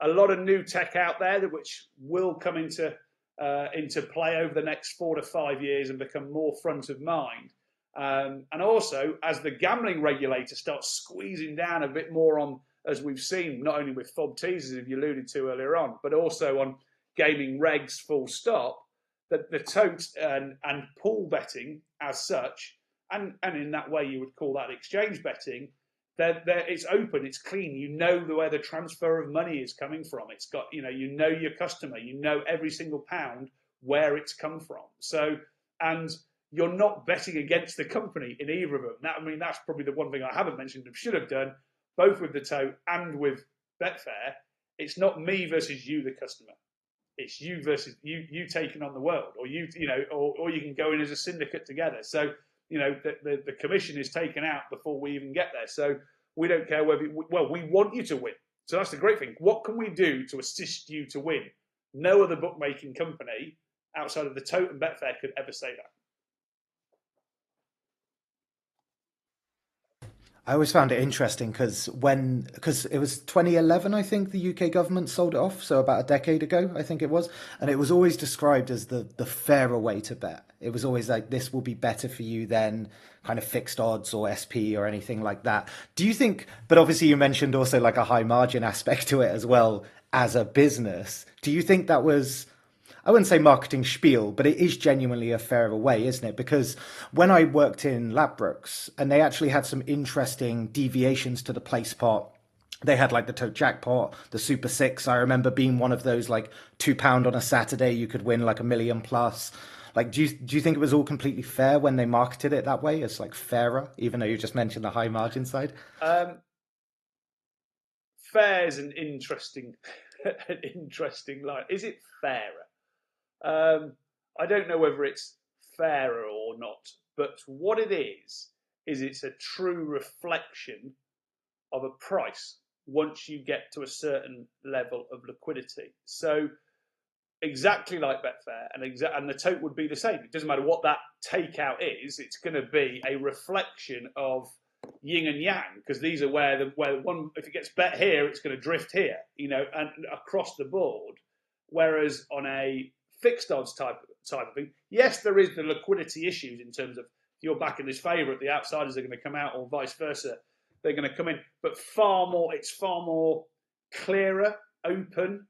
a lot of new tech out there which will come into play over the next 4 to 5 years and become more front of mind. And also, as the gambling regulator starts squeezing down a bit more on, as we've seen, not only with fob teasers, as you alluded to earlier on, but also on gaming regs full stop, that the tote and pool betting as such, and in that way you would call that exchange betting, it's open, it's clean. You know where the transfer of money is coming from. It's got, you know your customer, you know every single pound where it's come from. So, and you're not betting against the company in either of them. That's probably the one thing I haven't mentioned and should have done, both with the tote and with Betfair. It's not me versus you, the customer. It's you versus you taking on the world, or you can go in as a syndicate together. So, the commission is taken out before we even get there. So we don't care whether, we want you to win. So that's the great thing. What can we do to assist you to win? No other bookmaking company outside of the tote and Betfair could ever say that. I always found it interesting because it was 2011, I think the UK government sold it off. So about a decade ago, I think it was. And it was always described as the fairer way to bet. It was always like, this will be better for you than kind of fixed odds or SP or anything like that. Do you think, but obviously you mentioned also like a high margin aspect to it as well as a business. Do you think that was, I wouldn't say marketing spiel, but it is genuinely a fairer way, isn't it? Because when I worked in Ladbrokes, and they actually had some interesting deviations to the place pot. They had like the tote jackpot, the Super Six. I remember being one of those, like £2 on a Saturday, you could win like $1 million plus. Like, do you think it was all completely fair when they marketed it that way? It's like fairer, even though you just mentioned the high margin side. Fair is an interesting line. Is it fairer? I don't know whether it's fairer or not, but what it is it's a true reflection of a price once you get to a certain level of liquidity. So exactly like Betfair, and the tote would be the same. It doesn't matter what that takeout is; it's going to be a reflection of yin and yang, because these are where one, if it gets bet here, it's going to drift here, and across the board. Whereas on a fixed odds type of thing, yes, there is the liquidity issues in terms of, if you're backing this favourite, the outsiders are going to come out, or vice versa, they're going to come in. But it's far more clearer, open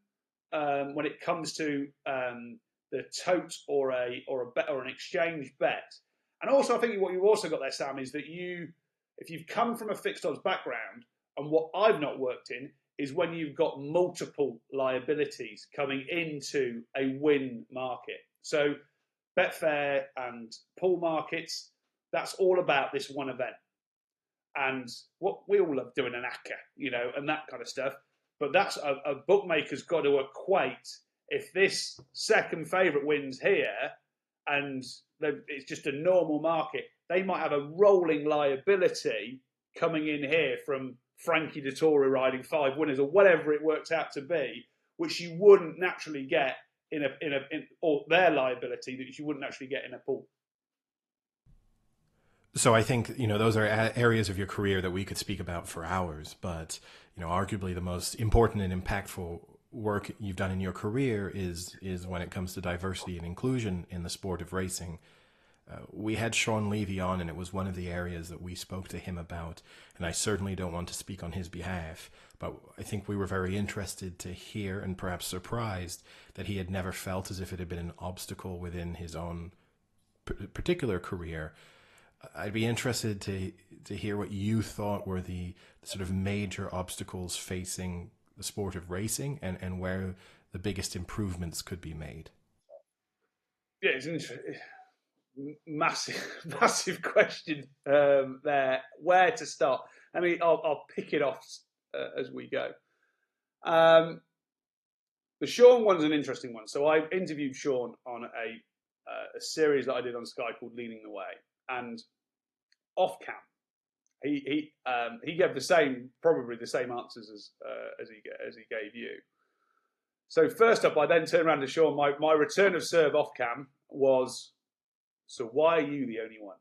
when it comes to the tote or a bet or an exchange bet. And also, I think what you've also got there, Sam, is that if you've come from a fixed odds background, and what I've not worked in is when you've got multiple liabilities coming into a win market. So Betfair and pool markets, that's all about this one event. And what we all love doing an ACCA, and that kind of stuff. But that's a bookmaker's got to equate, if this second favourite wins here and it's just a normal market, they might have a rolling liability coming in here from Frankie Dettori riding 5 winners or whatever it works out to be, which you wouldn't naturally get in or their liability that you wouldn't actually get in a pool. So I think, those are areas of your career that we could speak about for hours, but, arguably the most important and impactful work you've done in your career is when it comes to diversity and inclusion in the sport of racing. We had Sean Levy on, and it was one of the areas that we spoke to him about, and I certainly don't want to speak on his behalf, but I think we were very interested to hear, and perhaps surprised, that he had never felt as if it had been an obstacle within his own particular career. I'd be interested to hear what you thought were the sort of major obstacles facing the sport of racing, and where the biggest improvements could be made. Yeah, it's interesting. Massive question there. Where to start? I mean, I'll pick it off as we go. The Sean one's an interesting one. So I interviewed Sean on a series that I did on Sky called Leading the Way, and off cam, he gave probably the same answers as he gave you. So first up, I then turned around to Sean. My return of serve off cam was, so why are you the only one?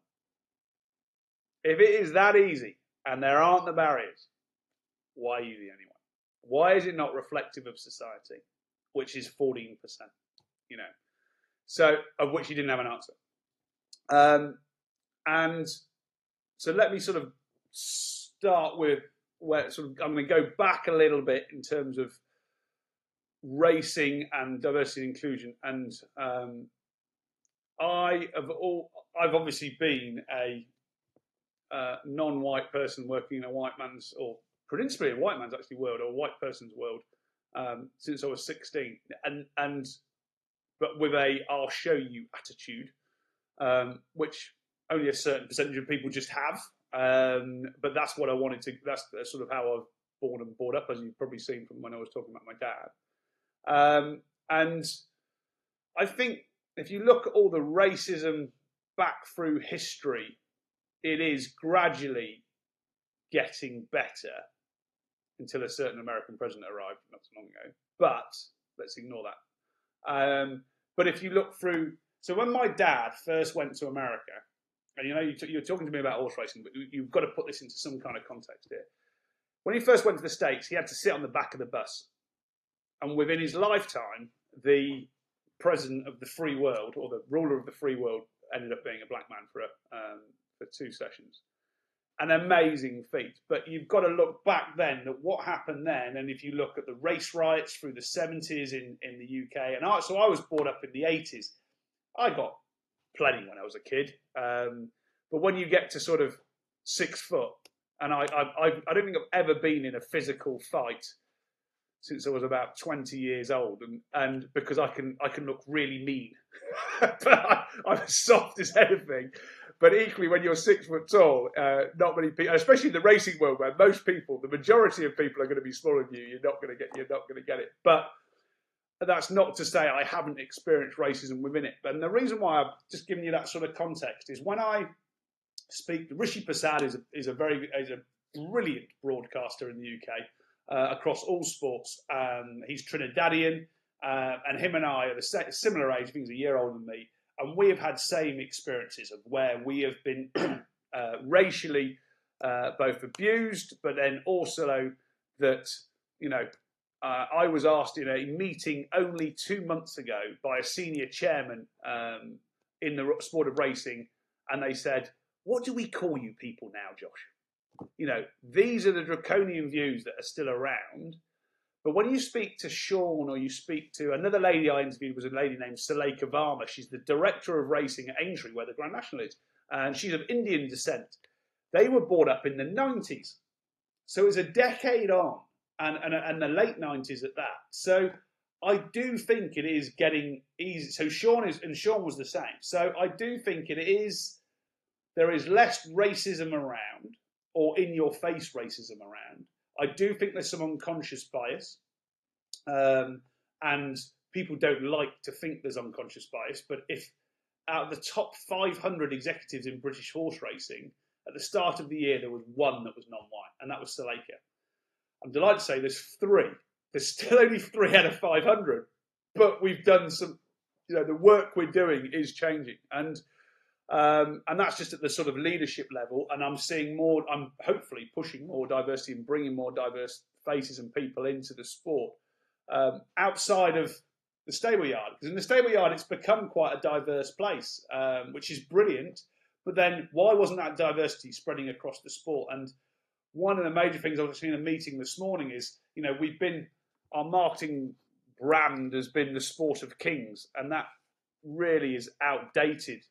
If it is that easy and there aren't the barriers, why are you the only one? Why is it not reflective of society, which is 14%? So of which he didn't have an answer. And so let me sort of start with where I'm going to go back a little bit in terms of racing and diversity and inclusion. And I've obviously been a non-white person working in a white man's, or principally a white man's actually world, or a white person's world, since I was 16, but with a "I'll show you" attitude, which only a certain percentage of people just have. But that's what I wanted to. That's sort of how I was born and brought up, as you've probably seen from when I was talking about my dad. And I think if you look at all the racism back through history, it is gradually getting better until a certain American president arrived not so long ago. But let's ignore that. But if you look through, so when my dad first went to America, and you're talking to me about horse racing, but you've got to put this into some kind of context here. When he first went to the States, he had to sit on the back of the bus. And within his lifetime, the president of the free world, or the ruler of the free world, ended up being a black man for 2 sessions. An amazing feat. But you've got to look back then at what happened then. And if you look at the race riots through the 70s in the UK, so I was brought up in the 80s. I got plenty when I was a kid. But when you get to sort of 6 foot, and I don't think I've ever been in a physical fight since I was about 20 years old, and because I can look really mean, but I'm as soft as anything. But equally, when you're 6 foot tall, not many people, especially in the racing world, where most people, the majority of people, are going to be smaller than you. You're not going to get it. But that's not to say I haven't experienced racism within it. But the reason why I've just given you that sort of context is when I speak, Rishi Prasad is a brilliant broadcaster in the UK across all sports. He's Trinidadian, and him and I are the similar age. I think he's a year older than me. And we have had same experiences of where we have been racially both abused, but then also that, I was asked in a meeting only 2 months ago by a senior chairman in the sport of racing, and they said, "What do we call you people now, Josh?" These are the draconian views that are still around. But when you speak to Sean, or you speak to another lady I interviewed, was a lady named Solskaer Varma. She's the director of racing at Aintree, where the Grand National is, and she's of Indian descent. They were brought up in the 90s, so it was a decade on, and the late 90s at that. So I do think it is getting easy. So Sean was the same. So I do think there is less racism around, or in-your-face racism around. I do think there's some unconscious bias, and people don't like to think there's unconscious bias. But if out of the top 500 executives in British horse racing, at the start of the year, there was one that was non-white, and that was Solskaer. I'm delighted to say there's 3. There's still only 3 out of 500, but we've done some, the work we're doing is changing. And that's just at the sort of leadership level. And I'm seeing more, I'm hopefully pushing more diversity and bringing more diverse faces and people into the sport outside of the stable yard. Because in the stable yard, it's become quite a diverse place, which is brilliant. But then why wasn't that diversity spreading across the sport? And one of the major things I was in a meeting this morning is, our marketing brand has been the sport of kings. And that really is outdated.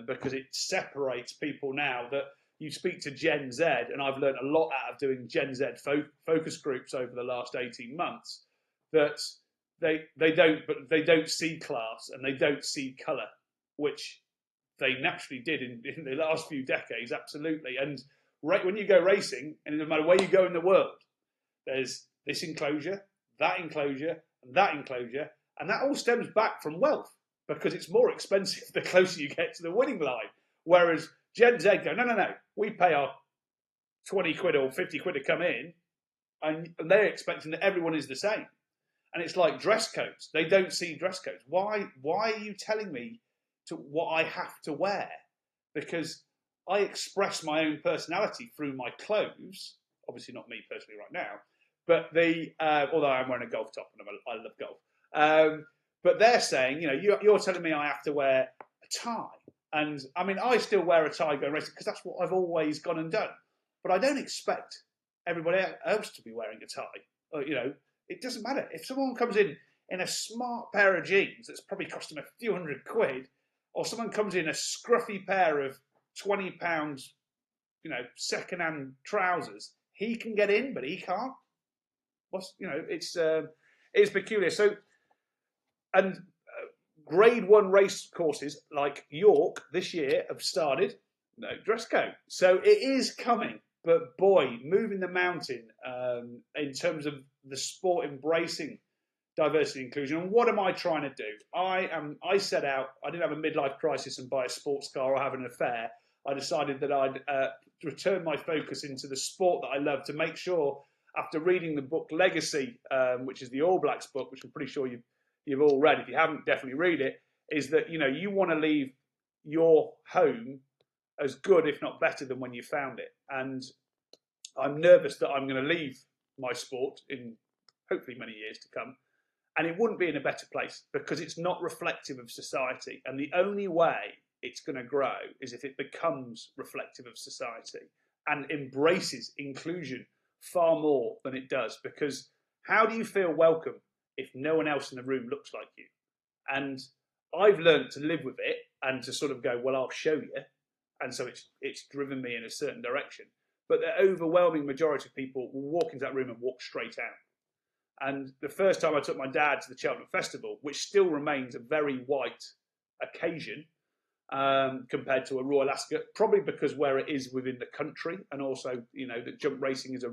Because it separates people now. That you speak to Gen Z, and I've learned a lot out of doing Gen Z focus groups over the last 18 months, that they don't see class and they don't see colour, which they naturally did in the last few decades, absolutely. And when you go racing, and it doesn't matter where you go in the world, there's this enclosure, that enclosure, and that enclosure, and that all stems back from wealth. Because it's more expensive the closer you get to the winning line. Whereas Gen Z go, no, we pay our 20 quid or 50 quid to come in, and they're expecting that everyone is the same. And it's like dress codes. They don't see dress codes. Why are you telling me what I have to wear? Because I express my own personality through my clothes. Obviously not me personally right now. But although I'm wearing a golf top and I love golf, but they're saying, you're telling me I have to wear a tie, and I mean I still wear a tie going racing because that's what I've always gone and done. But I don't expect everybody else to be wearing a tie. It doesn't matter if someone comes in a smart pair of jeans that's probably cost them a few £100, or someone comes in a scruffy pair of £20, second-hand trousers. He can get in, but he can't. It's peculiar. So, and Grade 1 race courses like York this year have started no dress code. So it is coming. But boy, moving the mountain in terms of the sport embracing diversity and inclusion. And what am I trying to do? I set out, I didn't have a midlife crisis and buy a sports car or have an affair. I decided that I'd return my focus into the sport that I love to make sure, after reading the book Legacy, which is the All Blacks book, which I'm pretty sure you've all read. If you haven't, definitely read it. Is that you want to leave your home as good, if not better, than when you found it. And I'm nervous that I'm going to leave my sport in hopefully many years to come, and it wouldn't be in a better place because it's not reflective of society. And the only way it's going to grow is if it becomes reflective of society and embraces inclusion far more than it does. Because how do you feel welcome if no one else in the room looks like you? And I've learned to live with it and to sort of go, well, I'll show you. And so it's driven me in a certain direction. But the overwhelming majority of people will walk into that room and walk straight out. And the first time I took my dad to the Cheltenham Festival, which still remains a very white occasion compared to a Royal Ascot, probably because where it is within the country, and also, that jump racing is a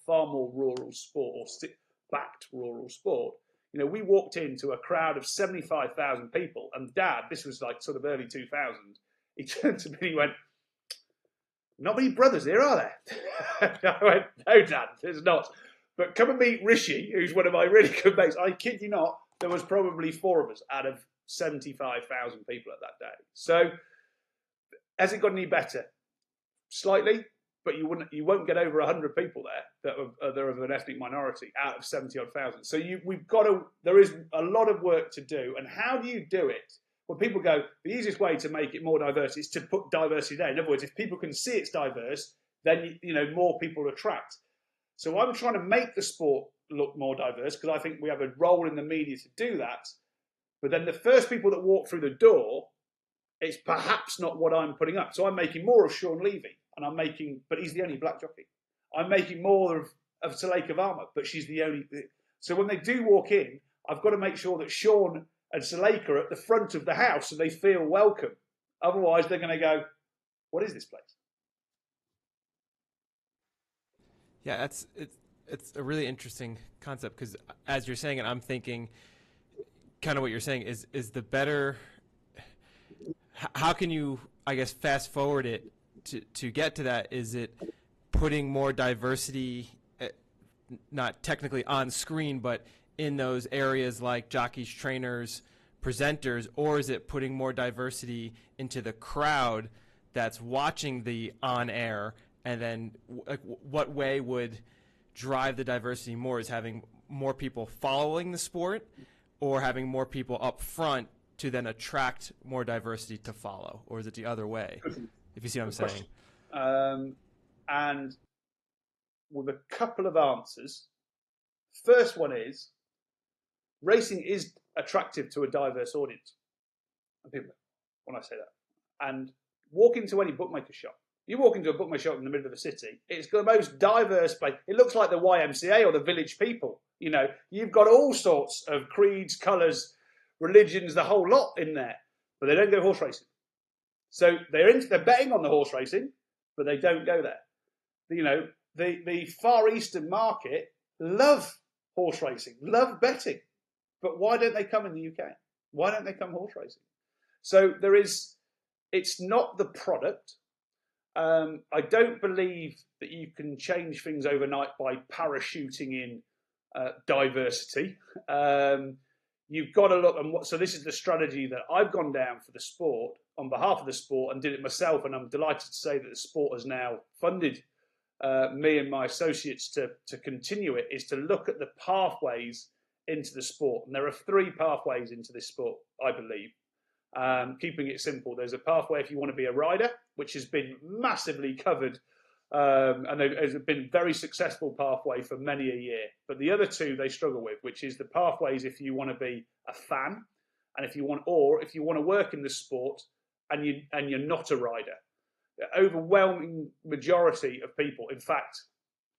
far more rural sport, or backed rural sport. We walked into a crowd of 75,000 people, and Dad, this was like sort of early 2000, he turned to me and he went, "Not many brothers here, are there?" I went, "No, Dad, there's not. But come and meet Rishi, who's one of my really good mates." I kid you not, there was probably 4 of us out of 75,000 people at that day. So has it got any better? Slightly, but you won't get over 100 people there that are of an ethnic minority out of 70-odd thousand. So there is a lot of work to do. And how do you do it? When people go, the easiest way to make it more diverse is to put diversity there. In other words, if people can see it's diverse, then more people attract. So I'm trying to make the sport look more diverse because I think we have a role in the media to do that. But then the first people that walk through the door, it's perhaps not what I'm putting up. So I'm making more of Sean Levy, but he's the only black jockey. I'm making more of Suleika Varma, but she's the only. So when they do walk in, I've got to make sure that Sean and Suleika are at the front of the house so they feel welcome. Otherwise, they're going to go, "What is this place?" Yeah, it's a really interesting concept because as you're saying it, I'm thinking kind of what you're saying is the better. How can you, I guess, fast forward it to get to that? Is it putting more diversity, not technically on screen, but in those areas like jockeys, trainers, presenters, or is it putting more diversity into the crowd that's watching the on air? And then what way would drive the diversity more? Is having more people following the sport or having more people up front to then attract more diversity to follow? Or is it the other way? If you see what I'm saying. And with a couple of answers. First one is, racing is attractive to a diverse audience. And people, when I say that. And walk into any bookmaker shop. You walk into a bookmaker shop in the middle of a city, it's the most diverse place. It looks like the YMCA or the Village People. You've got all sorts of creeds, colours, religions, the whole lot in there. But they don't go horse racing. So they're betting on the horse racing, but they don't go there. The Far Eastern market love horse racing, love betting. But why don't they come in the UK? Why don't they come horse racing? So it's not the product. I don't believe that you can change things overnight by parachuting in diversity. You've got to look, so this is the strategy that I've gone down for the sport on behalf of the sport and did it myself, and I'm delighted to say that the sport has now funded me and my associates to continue it is to look at the pathways into the sport. And there are 3 pathways into this sport, I believe. Keeping it simple, there's a pathway if you want to be a rider, which has been massively covered, and it's been a very successful pathway for many a year. But the other 2 they struggle with, which is the pathways if you want to be a fan, and if you want to work in the sport and you're not a rider. The overwhelming majority of people, in fact,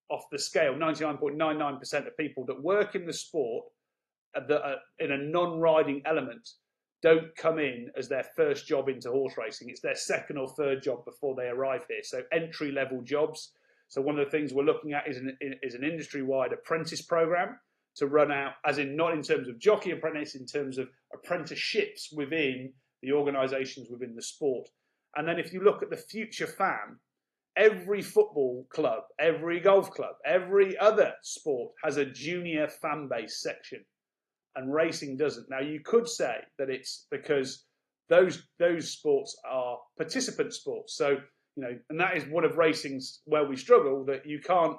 off the scale, 99.99% of people that work in the sport that are in a non-riding element don't come in as their first job into horse racing. It's their second or third job before they arrive here. So entry-level jobs. So one of the things we're looking at is an industry-wide apprentice program to run out, as in not in terms of jockey apprentice, in terms of apprenticeships within the organisations within the sport. And then if you look at the future fan, every football club, every golf club, every other sport has a junior fan base section, and racing doesn't. Now, you could say that it's because those sports are participant sports. So, and that is one of racing's where we struggle, that you can't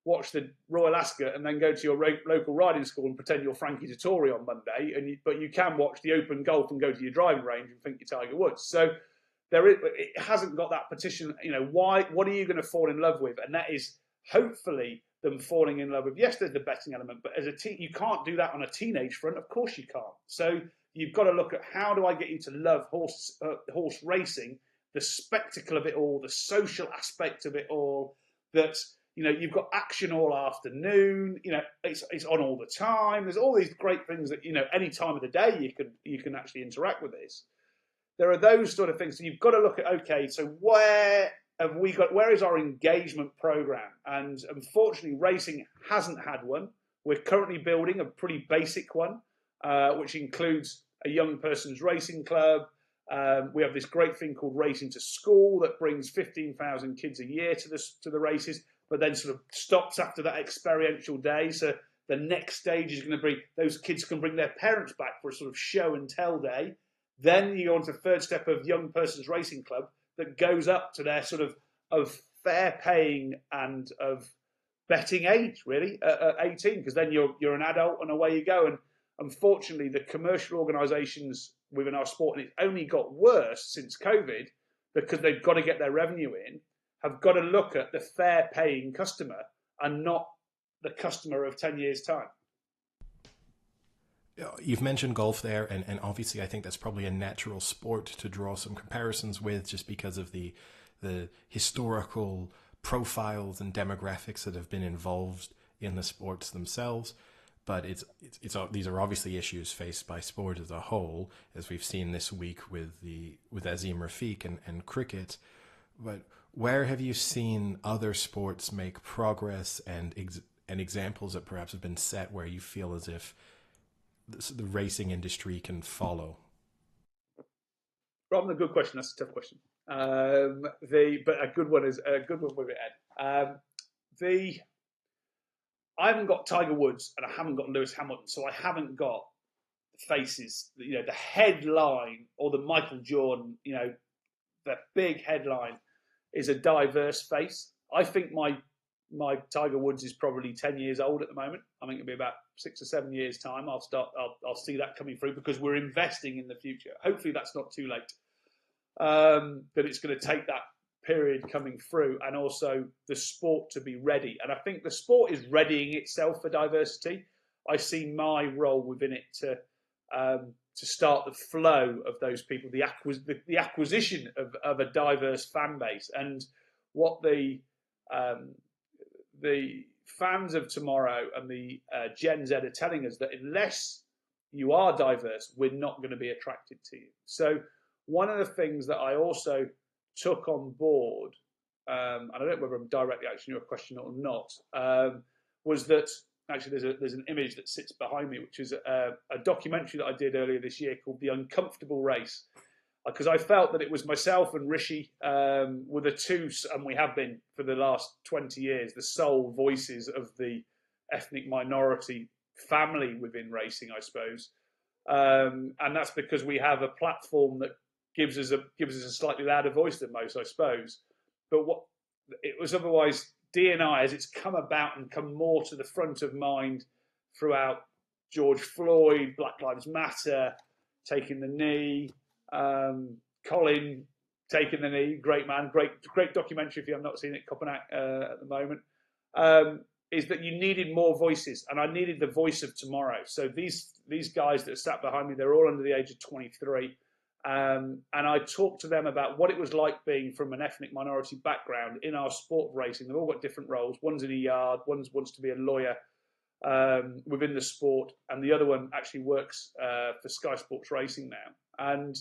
watch the Royal Ascot and then go to your local riding school and pretend you're Frankie Dettori on Monday, but you can watch the Open Golf and go to your driving range and think you're Tiger Woods. So it hasn't got that petition. Why? What are you going to fall in love with? And that is hopefully them falling in love with. Yes, there's the betting element, but as a you can't do that on a teenage front. Of course you can't. So you've got to look at how do I get you to love horse racing, the spectacle of it all, the social aspect of it all. That you've got action all afternoon. It's on all the time. There's all these great things that any time of the day you can actually interact with this. There are those sort of things. So you've got to look at, okay, so where is our engagement program? And unfortunately, racing hasn't had one. We're currently building a pretty basic one, which includes a young person's racing club. We have this great thing called Racing to School that brings 15,000 kids a year to the races, but then sort of stops after that experiential day. So the next stage is going to be those kids can bring their parents back for a sort of show and tell day. Then you go on to the third step of young person's racing club that goes up to their sort of fair paying and of betting age, really, at 18, because then you're an adult and away you go. And unfortunately, the commercial organisations within our sport, and it's only got worse since COVID, because they've got to get their revenue in, have got to look at the fair paying customer and not the customer of 10 years' time. You've mentioned golf there, and obviously I think that's probably a natural sport to draw some comparisons with, just because of the historical profiles and demographics that have been involved in the sports themselves. But these are obviously issues faced by sport as a whole, as we've seen this week with Azim Rafiq and cricket. But where have you seen other sports make progress and examples that perhaps have been set where you feel as if the racing industry can follow? Rather than a good question, that's a tough question. But a good one is a good one with it, Ed. I haven't got Tiger Woods and I haven't got Lewis Hamilton, so I haven't got faces. The headline or the Michael Jordan. The big headline is a diverse face. I think my Tiger Woods is probably 10 years old at the moment. I think it'll be about 6 or 7 years' time. I'll see that coming through because we're investing in the future. Hopefully that's not too late. But it's going to take that period coming through, and also the sport to be ready. And I think the sport is readying itself for diversity. I see my role within it to start the flow of those people, the acquisition of a diverse fan base, and what the fans of tomorrow and the Gen Z are telling us, that unless you are diverse, we're not going to be attracted to you. So one of the things that I also took on board, and I don't know whether I'm directly answering your question or not, was that actually there's an image that sits behind me, which is a documentary that I did earlier this year called The Uncomfortable Race, because I felt that it was myself and Rishi were the two, and we have been for the last 20 years, the sole voices of the ethnic minority family within racing, I suppose. And that's because we have a platform that gives us a slightly louder voice than most, I suppose. But what it was otherwise D&I, as it's come about and come more to the front of mind throughout George Floyd, Black Lives Matter, taking the knee, Colin taking the knee, great man, great documentary if you have not seen it, Copenhagen at the moment, is that you needed more voices, and I needed the voice of tomorrow. So these guys that sat behind me, they're all under the age of 23. And I talked to them about what it was like being from an ethnic minority background in our sport of racing. They've all got different roles. One's in a yard, one wants to be a lawyer within the sport, and the other one actually works for Sky Sports Racing now. And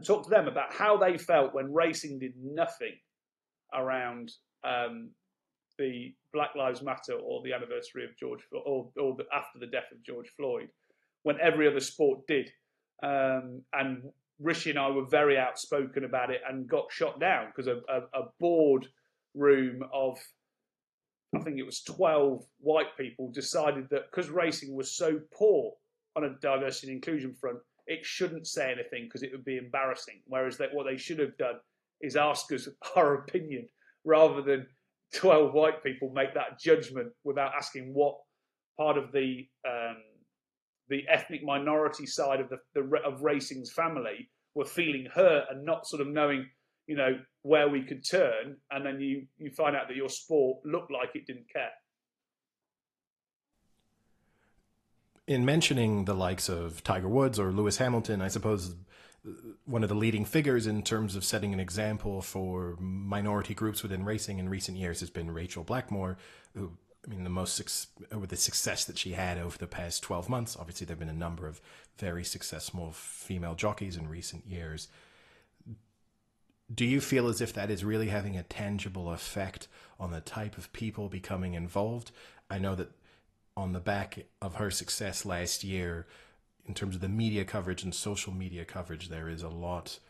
talk to them about how they felt when racing did nothing around the Black Lives Matter or the anniversary of George Floyd, or after the death of George Floyd, when every other sport did. And Rishi and I were very outspoken about it and got shot down because a board room of, I think it was 12 white people, decided that because racing was so poor on a diversity and inclusion front, it shouldn't say anything because it would be embarrassing. Whereas what they should have done is ask us our opinion rather than 12 white people make that judgment without asking what part of the ethnic minority side of racing's family were feeling hurt and not sort of knowing, where we could turn. And then you find out that your sport looked like it didn't care. In mentioning the likes of Tiger Woods or Lewis Hamilton, I suppose one of the leading figures in terms of setting an example for minority groups within racing in recent years has been Rachel Blackmore, who, with the success that she had over the past 12 months, obviously there have been a number of very successful female jockeys in recent years. Do you feel as if that is really having a tangible effect on the type of people becoming involved? I know that on the back of her success last year, in terms of the media coverage and social media coverage, there is a lot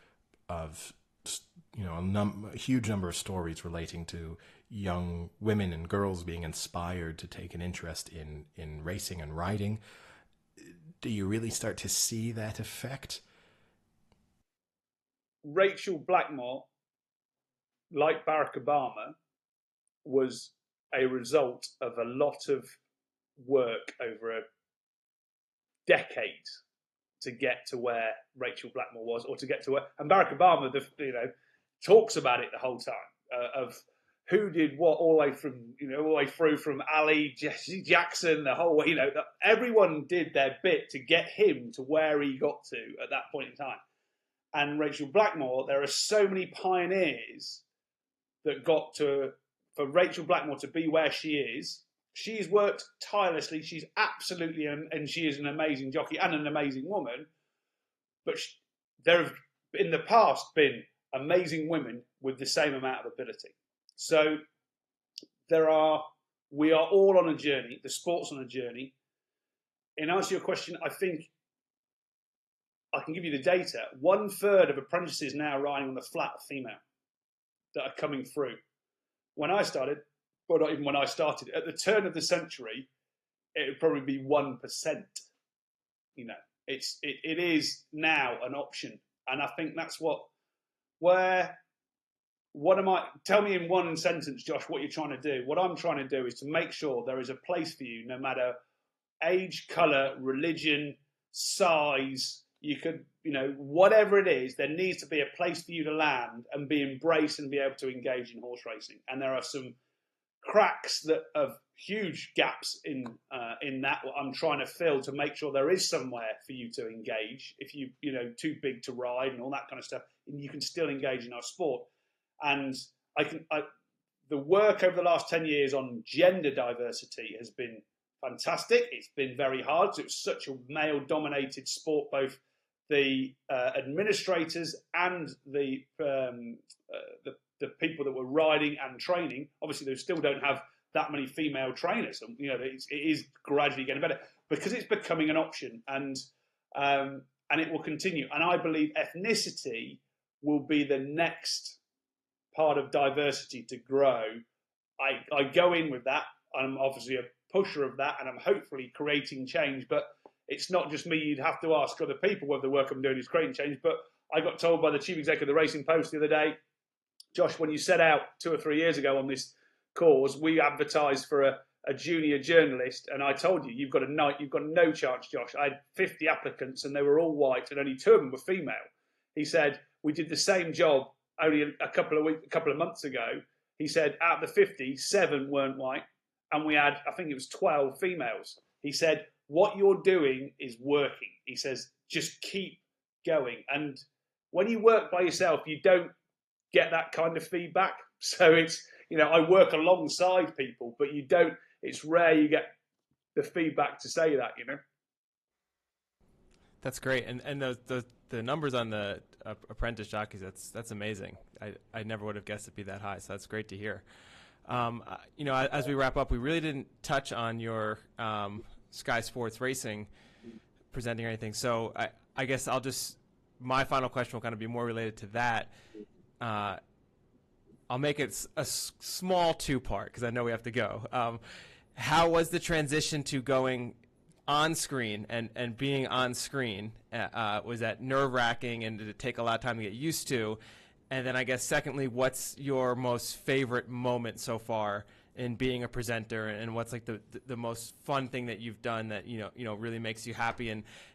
of, a huge number of stories relating to young women and girls being inspired to take an interest in racing and riding. Do you really start to see that effect? Rachel Blackmore, like Barack Obama, was a result of a lot of work over a decade to get to where Rachel Blackmore was, or to get to where, and Barack Obama, talks about it the whole time, of who did what all the way through from Ali, Jesse Jackson, the whole way, everyone did their bit to get him to where he got to at that point in time. And Rachel Blackmore, there are so many pioneers that for Rachel Blackmore to be where she is. She's worked tirelessly. She's absolutely, and she is an amazing jockey and an amazing woman. But there have, in the past, been amazing women with the same amount of ability. So we are all on a journey. The sport's on a journey. In answer to your question, I think I can give you the data. 1/3 of apprentices now riding on the flat are female that are coming through. When I started, well, not even when I started, at the turn of the century, it would probably be 1%. It is now an option, and I think that's tell me in one sentence, Josh, what you're trying to do. What I'm trying to do is to make sure there is a place for you, no matter age, colour, religion, size. You could, whatever it is, there needs to be a place for you to land and be embraced and be able to engage in horse racing. And there are some cracks that have huge gaps in that what I'm trying to fill to make sure there is somewhere for you to engage. If too big to ride and all that kind of stuff, and you can still engage in our sport. And the work over the last 10 years on gender diversity has been fantastic. It's been very hard because it was such a male-dominated sport, both the administrators and the people that were riding and training. Obviously, they still don't have that many female trainers. And, it is gradually getting better because it's becoming an option, and it will continue. And I believe ethnicity will be the next part of diversity to grow. I go in with that. I'm obviously a pusher of that, and I'm hopefully creating change. But it's not just me. You'd have to ask other people whether the work I'm doing is creating change. But I got told by the chief executive of the Racing Post the other day, Josh, when you set out 2 or 3 years ago on this cause, we advertised for a junior journalist, and I told you, you've got no chance, Josh. I had 50 applicants, and they were all white, and only 2 of them were female. He said, we did the same job only a couple of months ago. He said, out of the 50, 7 weren't white, and we had, I think it was 12 females. He said, what you're doing is working. He says, just keep going. And when you work by yourself, you don't get that kind of feedback. So it's, I work alongside people, but it's rare you get the feedback to say that, That's great. And the numbers on the apprentice jockeys, that's amazing. I never would have guessed it'd be that high. So that's great to hear. As we wrap up, we really didn't touch on your Sky Sports Racing presenting or anything. So I guess my final question will kind of be more related to that. I'll make it a small 2-part because I know we have to go. How was the transition to going on screen and being on screen? Was that nerve-wracking, and did it take a lot of time to get used to? And then I guess secondly, what's your most favorite moment so far in being a presenter, and what's like the most fun thing that you've done that really makes you happy?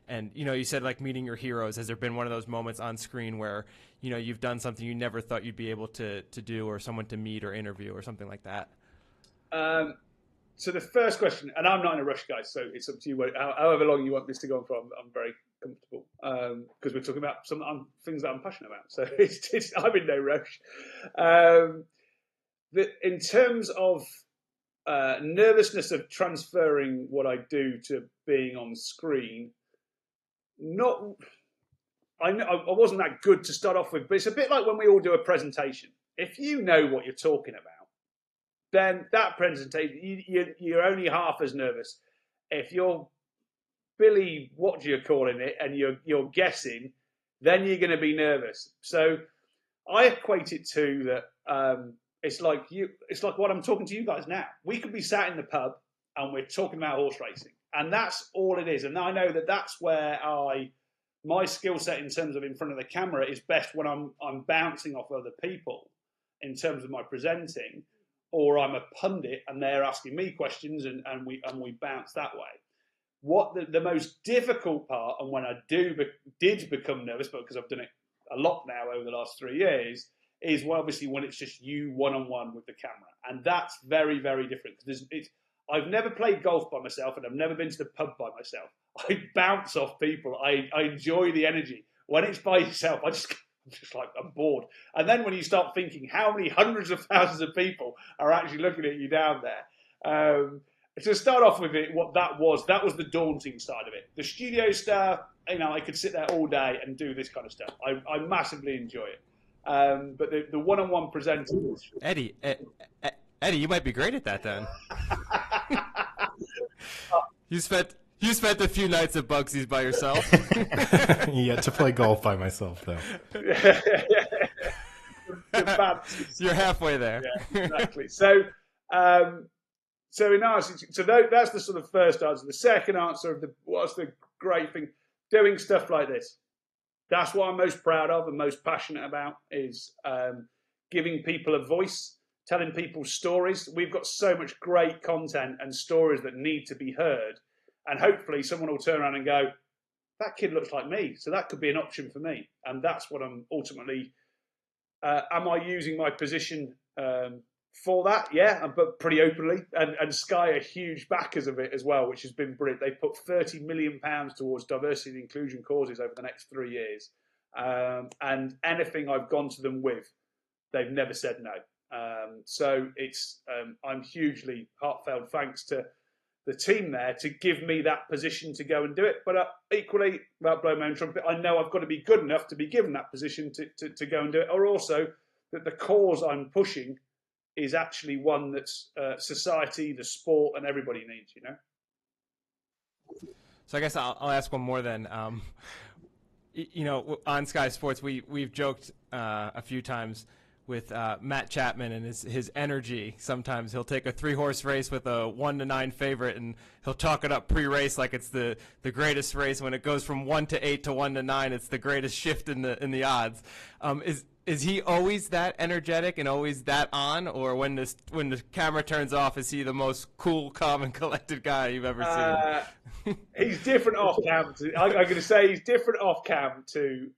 And you said like meeting your heroes. Has there been one of those moments on screen where you've done something you never thought you'd be able to do, or someone to meet or interview or something like that? So the first question, and I'm not in a rush, guys, so it's up to you. However long you want this to go on for, I'm very comfortable, because we're talking about some things that I'm passionate about. So I'm in no rush. In terms of nervousness of transferring what I do to being on screen, I wasn't that good to start off with, but it's a bit like when we all do a presentation. If you know what you're talking about, then that presentation, you're only half as nervous. If you're Billy, what you're calling it, and you're guessing, then you're going to be nervous. So I equate it to that. It's like what I'm talking to you guys now. We could be sat in the pub and we're talking about horse racing, and that's all it is. And I know that that's where my skill set in terms of in front of the camera is best when I'm bouncing off other people in terms of my presenting, or I'm a pundit and they're asking me questions and we bounce that way. What the most difficult part, and when I did become nervous, but because I've done it a lot now over the last 3 years, is obviously when it's just you one-on-one with the camera. And that's very, very different. Because I've never played golf by myself, and I've never been to the pub by myself. I bounce off people. I enjoy the energy. When it's by yourself, I'm just like, I'm bored. And then when you start thinking how many hundreds of thousands of people are actually looking at you down there. To start off with it, what that was the daunting side of it. The studio stuff, I could sit there all day and do this kind of stuff. I massively enjoy it. But the one-on-one presenting. Eddie, you might be great at that then. You spent a few nights at Bugsy's by yourself. Yet to play golf by myself, though. You're halfway there. Yeah, exactly. So in answer, that's the sort of first answer. The second answer of what's the great thing, doing stuff like this. That's what I'm most proud of and most passionate about, is giving people a voice, telling people stories. We've got so much great content and stories that need to be heard. And hopefully someone will turn around and go, that kid looks like me, so that could be an option for me. And that's what I'm ultimately, am I using my position for that? Yeah, but pretty openly. And Sky are huge backers of it as well, which has been brilliant. They've put £30 million towards diversity and inclusion causes over the next 3 years. And anything I've gone to them with, they've never said no. So it's I'm hugely heartfelt thanks to the team there to give me that position to go and do it. But equally, without blowing my own trumpet, I know I've got to be good enough to be given that position to go and do it, or also that the cause I'm pushing is actually one that's society, the sport, and everybody needs, So I guess I'll ask one more then. On Sky Sports, we've joked a few times with Matt Chapman and his energy. Sometimes he'll take a 3-horse race with a 1-9 favorite, and he'll talk it up pre-race like it's the greatest race. When it goes from 1-8 to 1-9, it's the greatest shift in the odds. Is he always that energetic and always that on, or when the camera turns off, is he the most cool, calm, and collected guy you've ever seen? He's different off cam. I'm going to say he's different off cam to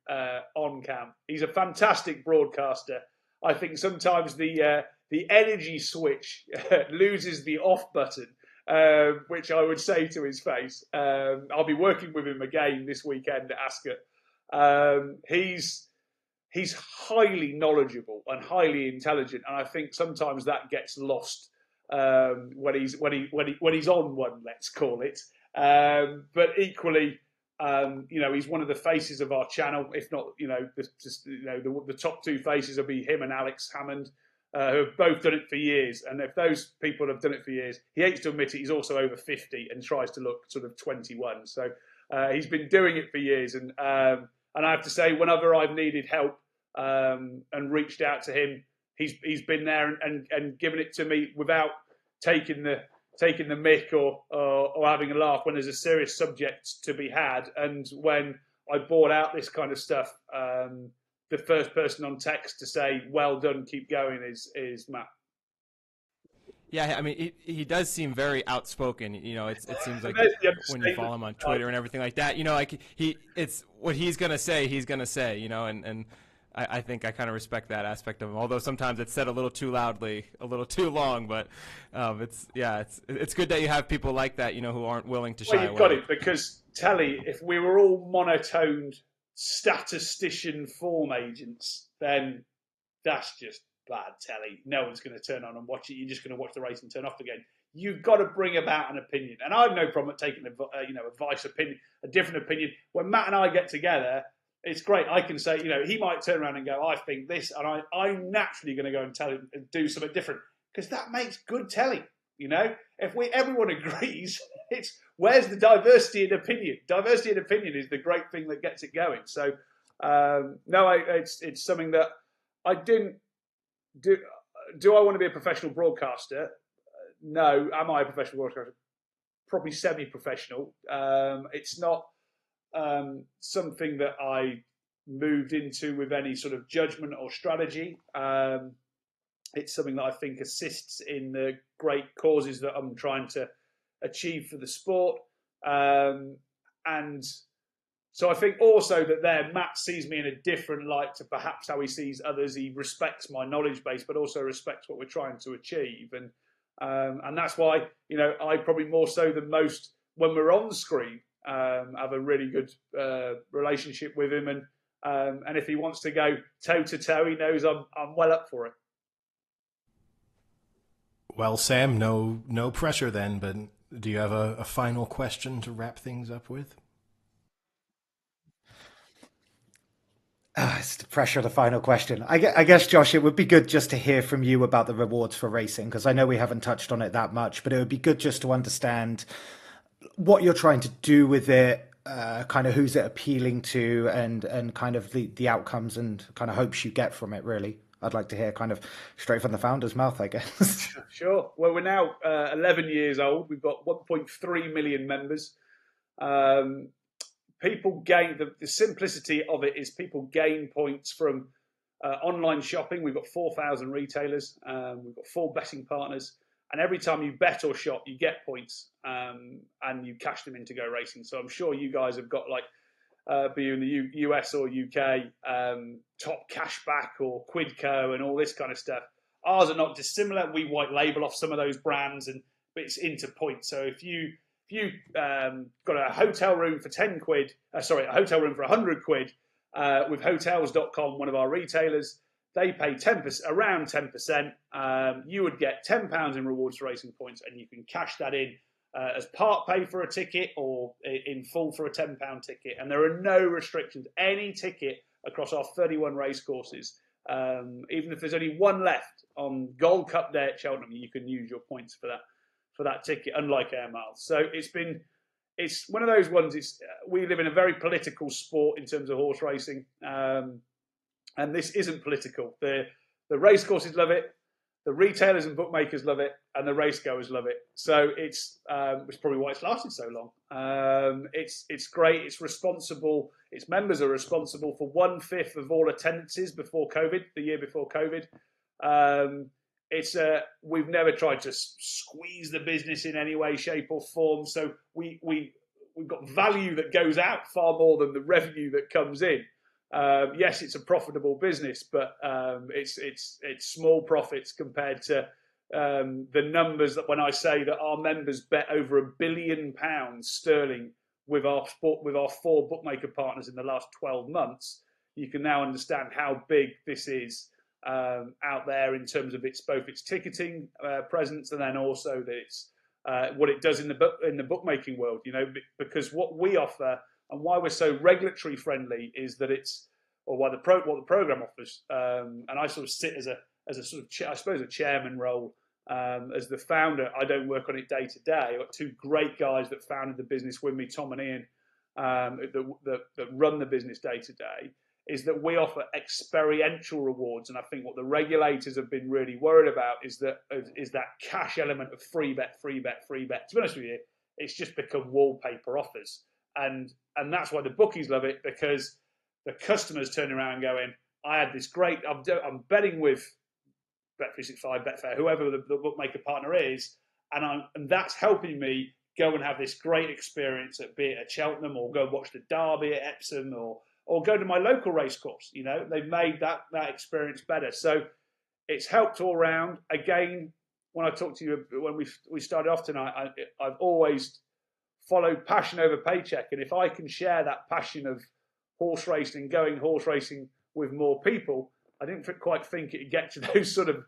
on cam. He's a fantastic broadcaster. I think sometimes the energy switch loses the off button, which I would say to his face. I'll be working with him again this weekend at Ascot. He's highly knowledgeable and highly intelligent, and I think sometimes that gets lost when he's on one, let's call it. But equally, he's one of the faces of our channel. If not, the top 2 faces will be him and Alex Hammond, who have both done it for years. And if those people have done it for years, he hates to admit it, he's also over 50 and tries to look sort of 21. So he's been doing it for years, and I have to say, whenever I've needed help and reached out to him, he's been there and given it to me without taking the mick or having a laugh when there's a serious subject to be had. And when I brought out this kind of stuff, the first person on text to say, "Well done, keep going," is Matt. Yeah, I mean, he does seem very outspoken. It seems like when you follow him on Twitter and everything like that, like it's what he's gonna say. He's gonna say, and I think I kind of respect that aspect of him. Although sometimes it's said a little too loudly, a little too long. But it's good that you have people like that, who aren't willing to shy away. Well, you've got it, because Telly, if we were all monotoned statistician form agents, then that's just bad telly. No one's going to turn on and watch it. You're just going to watch the race and turn off again. You've got to bring about an opinion, and I have no problem at taking advice, opinion, a different opinion. When Matt and I get together, it's great. I can say, he might turn around and go, "I think this," and I'm naturally going to go and tell him and do something different, because that makes good telly. If everyone agrees, it's where's the diversity in opinion? Diversity in opinion is the great thing that gets it going. So it's something that I didn't do. Do I want to be a professional broadcaster? No. Am I a professional broadcaster? Probably semi-professional. It's not something that I moved into with any sort of judgment or strategy. It's something that I think assists in the great causes that I'm trying to achieve for the sport. And so I think also that Matt sees me in a different light to perhaps how he sees others. He respects my knowledge base, but also respects what we're trying to achieve. And that's why, I probably more so than most, when we're on screen, have a really good relationship with him. And if he wants to go toe to toe, he knows I'm well up for it. Well, Sam, no pressure then, but do you have a final question to wrap things up with? It's the pressure of the final question. I guess, Josh, it would be good just to hear from you about the rewards for racing, because I know we haven't touched on it that much, but it would be good just to understand what you're trying to do with it, kind of who's it appealing to, and kind of the outcomes and kind of hopes you get from it, really. I'd like to hear kind of straight from the founder's mouth, I guess. Sure. Well, we're now 11 years old. We've got 1.3 million members. People gain, the simplicity of it is people gain points from online shopping. We've got 4,000 retailers. We've got 4 betting partners. And every time you bet or shop, you get points and you cash them in to go racing. So I'm sure you guys have got, like, be you in the US or UK, top cashback or Quidco and all this kind of stuff. Ours are not dissimilar. We white label off some of those brands, but it's into points. So if you got a hotel room for 10 quid, a hotel room for 100 quid with hotels.com, one of our retailers, they pay 10%, around 10%. You would get £10 in rewards for racing points, and you can cash that in as part pay for a ticket or in full for a £10 ticket. And there are no restrictions. Any ticket across our 31 race courses, even if there's only one left on Gold Cup Day at Cheltenham, you can use your points for that ticket, unlike air miles. So it's one of those ones. We live in a very political sport in terms of horse racing, and this isn't political. The the racecourses love it, the retailers and bookmakers love it, and the racegoers love it. So it's probably why it's lasted so long. It's great. It's responsible. Its members are responsible for 1/5 of all attendances before COVID, the year before COVID. We've never tried to squeeze the business in any way, shape, or form. So we've got value that goes out far more than the revenue that comes in. Yes, it's a profitable business, but it's small profits compared to the numbers that when I say that our members bet over £1 billion with our 4 bookmaker partners in the last 12 months, you can now understand how big this is out there in terms of both its ticketing presence and then also that it's what it does in the bookmaking world. Because what we offer and why we're so regulatory friendly is that what the program offers. And I sort of sit as a sort of I suppose a chairman role. As the founder, I don't work on it day to day. I've got 2 great guys that founded the business with me, Tom and Ian, that run the business day to day. Is that we offer experiential rewards, and I think what the regulators have been really worried about is that cash element of free bet. To be honest with you, it's just become wallpaper offers, and that's why the bookies love it, because the customers turn around going, I had this great. I'm betting with Bet365, Betfair, whoever the bookmaker partner is, and that's helping me go and have this great experience be it at Cheltenham or go and watch the Derby at Epsom or go to my local racecourse. They've made that experience better. So it's helped all round. Again, when I talked to you when we started off tonight, I've always followed passion over paycheck, and if I can share that passion of horse racing, going horse racing with more people, I didn't quite think it'd get to those sort of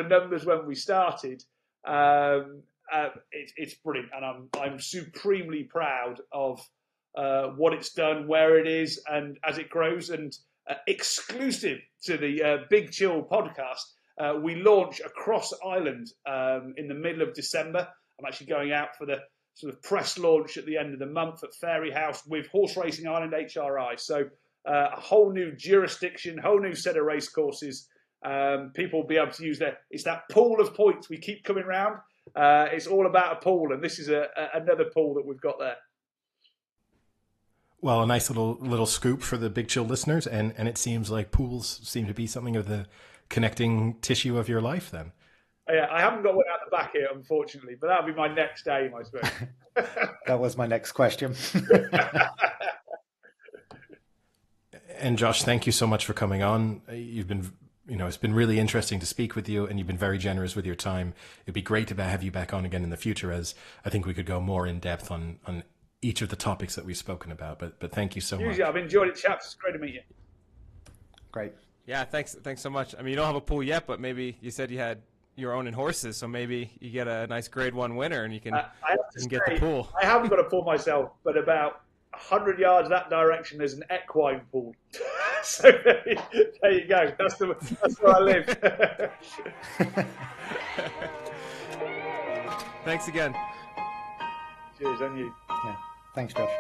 numbers when we started. It's brilliant, and I'm supremely proud of what it's done, where it is, and as it grows. And exclusive to the Big Chill podcast, we launch across Ireland in the middle of December. I'm actually going out for the sort of press launch at the end of the month at Fairy House with Horse Racing Ireland HRI. So a whole new jurisdiction, whole new set of race courses. People will be able to use it's that pool of points we keep coming round. It's all about a pool, and this is another pool that we've got there. Well, a nice little scoop for the Big Chill listeners, and it seems like pools seem to be something of the connecting tissue of your life then. Yeah, I haven't got one out the back here, unfortunately, but that'll be my next aim, I suppose. That was my next question. And Josh, thank you so much for coming on. You've been, it's been really interesting to speak with you, and you've been very generous with your time. It'd be great to have you back on again in the future, as I think we could go more in depth on each of the topics that we've spoken about. But thank you so much. I've enjoyed it, chaps. It's great to meet you. Great. Yeah, thanks so much. I mean, you don't have a pool yet, but maybe you said you had your own in horses, so maybe you get a nice Grade 1 winner and you can get the pool. I haven't got a pool myself, but about 100 yards that direction there's an equine pool. So there you go. That's where I live. Thanks again. Cheers, and you. Yeah. Thanks, Josh.